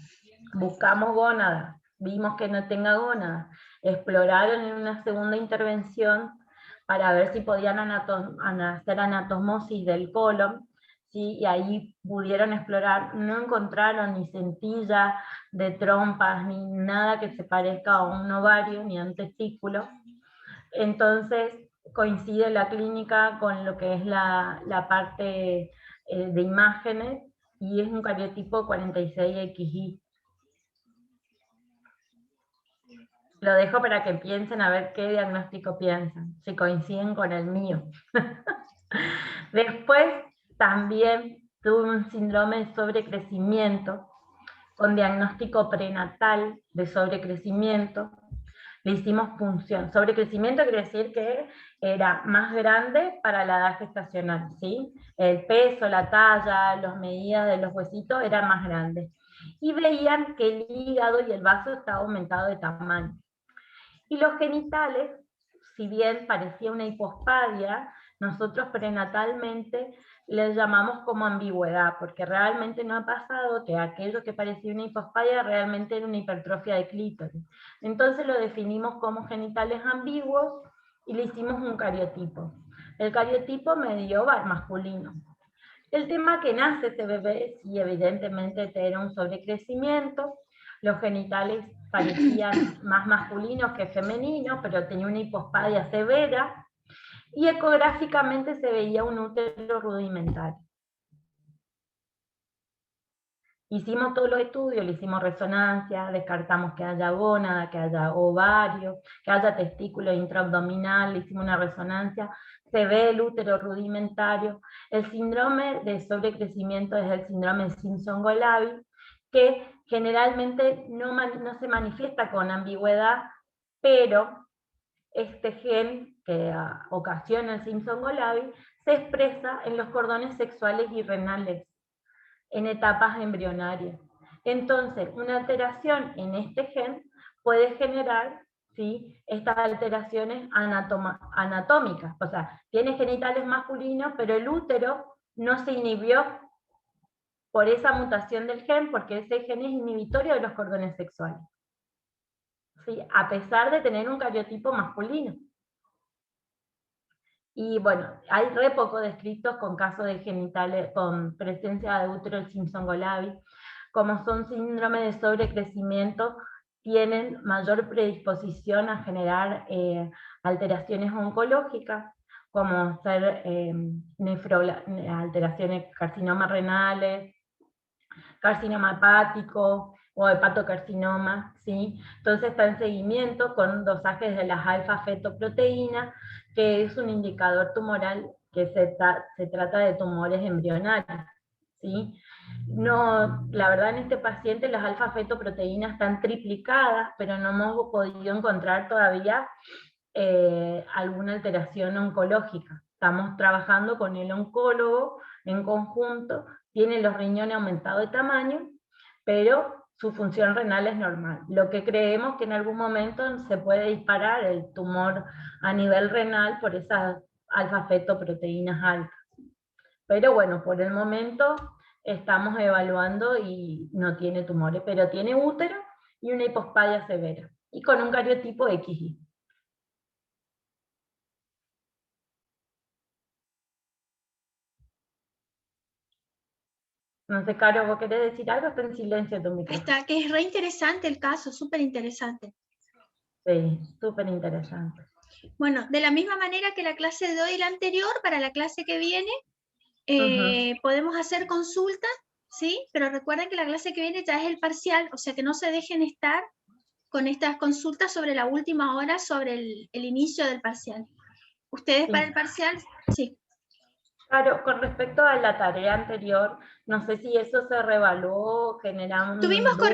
Buscamos gónadas, vimos que no tenga gónadas, exploraron en una segunda intervención para ver si podían hacer anastomosis del colon, ¿sí? Y ahí pudieron explorar, no encontraron ni centilla de trompas, ni nada que se parezca a un ovario, ni a un testículo. Entonces coincide la clínica con lo que es la parte de imágenes, y es un cariotipo 46XY. Lo dejo para que piensen a ver qué diagnóstico piensan, si coinciden con el mío. Después también tuve un síndrome de sobrecrecimiento, con diagnóstico prenatal de sobrecrecimiento. Le hicimos punción. Sobrecrecimiento quiere decir que era más grande para la edad gestacional, ¿sí? El peso, la talla, las medidas de los huesitos eran más grandes. Y veían que el hígado y el vaso estaba aumentado de tamaño. Y los genitales, si bien parecía una hipospadia, nosotros prenatalmente les llamamos como ambigüedad, porque realmente no ha pasado que aquello que parecía una hipospadia realmente era una hipertrofia de clítoris. Entonces lo definimos como genitales ambiguos y le hicimos un cariotipo. El cariotipo me dio masculino. El tema que nace ese bebé, sí, evidentemente era un sobrecrecimiento, los genitales parecían más masculinos que femeninos, pero tenía una hipospadia severa, y ecográficamente se veía un útero rudimentario. Hicimos todos los estudios, le hicimos resonancia, descartamos que haya gónada, que haya ovario, que haya testículo intraabdominal, le hicimos una resonancia, se ve el útero rudimentario. El síndrome de sobrecrecimiento es el síndrome Simpson-Golabi, que generalmente no se manifiesta con ambigüedad, pero este gen que ocasiona el Simpson-Golabi se expresa en los cordones sexuales y renales en etapas embrionarias. Entonces, una alteración en este gen puede generar, ¿sí?, estas alteraciones anatómicas. O sea, tiene genitales masculinos, pero el útero no se inhibió por esa mutación del gen, porque ese gen es inhibitorio de los cordones sexuales, ¿sí?, a pesar de tener un cariotipo masculino. Y bueno, hay re poco descritos con casos de genitales, con presencia de útero el Simpson-Golabi. Como son síndromes de sobrecrecimiento, tienen mayor predisposición a generar alteraciones oncológicas, como ser alteraciones, carcinoma renales, carcinoma hepático, o hepatocarcinoma, ¿sí? Entonces está en seguimiento con dosajes de las alfa-fetoproteínas, que es un indicador tumoral que se trata de tumores embrionarios, ¿sí? No, la verdad en este paciente las alfa-fetoproteínas están triplicadas, pero no hemos podido encontrar todavía alguna alteración oncológica. Estamos trabajando con el oncólogo en conjunto, tiene los riñones aumentados de tamaño, pero su función renal es normal. Lo que creemos que en algún momento se puede disparar el tumor a nivel renal por esas alfa-fetoproteínas altas. Pero bueno, por el momento estamos evaluando y no tiene tumores, pero tiene útero y una hipospadia severa, y con un cariotipo XY. No sé, Caro, ¿vos querés decir algo? Está en silencio tu micrófono. Está, que es re interesante el caso, súper interesante. Sí, súper interesante. Bueno, de la misma manera que la clase de hoy y la anterior, para la clase que viene, podemos hacer consultas, ¿sí? Pero recuerden que la clase que viene ya es el parcial, o sea que no se dejen estar con estas consultas sobre la última hora, sobre el inicio del parcial. ¿Ustedes Sí. para el parcial? Sí. Claro, con respecto a la tarea anterior, no sé si eso se revaluó, generamos Estuvimos dudas.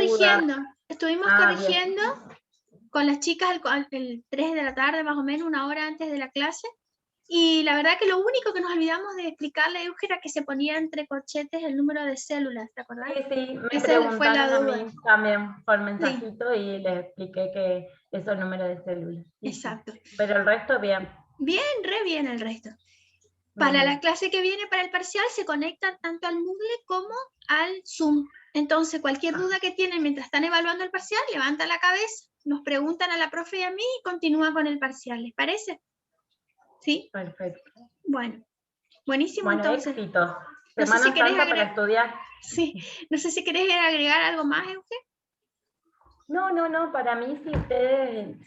corrigiendo con las chicas el 3 de la tarde, más o menos, una hora antes de la clase. Y la verdad que lo único que nos olvidamos de explicarle a Euge era que se ponía entre corchetes el número de células, ¿te acordás? Sí, me Esa preguntaron fue la a duda. mí también por mensajito y les expliqué que esos números de células. Sí, exacto. sí. Pero el resto bien. Bien, re bien el resto. Para la clase que viene, para el parcial, se conectan tanto al Moodle como al Zoom. Entonces, cualquier duda que tienen mientras están evaluando el parcial, levantan la cabeza, nos preguntan a la profe y a mí y continúan con el parcial. ¿Les parece? ¿Sí? Perfecto. Bueno, buenísimo. Bueno, entonces. éxito. No sé Semana si querés Santa para estudiar. Sí, no sé si querés agregar algo más, Euge. No, para mí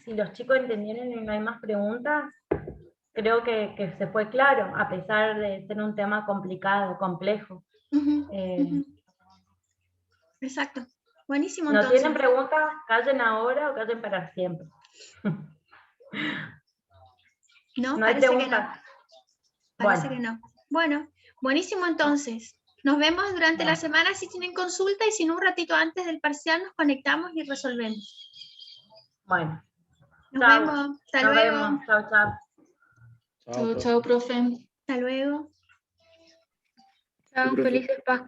si los chicos entendieron y no hay más preguntas, creo que se fue claro, a pesar de ser un tema complicado, complejo. Exacto. Buenísimo, ¿No entonces. tienen preguntas? Callen ahora o callen para siempre. No, No hay parece que no. preguntas. Parece que no. Bueno, buenísimo entonces. Nos vemos durante la semana si tienen consulta y si no un ratito antes del parcial nos conectamos y resolvemos. Bueno. Nos Chao. vemos. Hasta Nos luego. vemos. Chao, chao. Chao, profe. Hasta luego. Chao, felices Pascuas.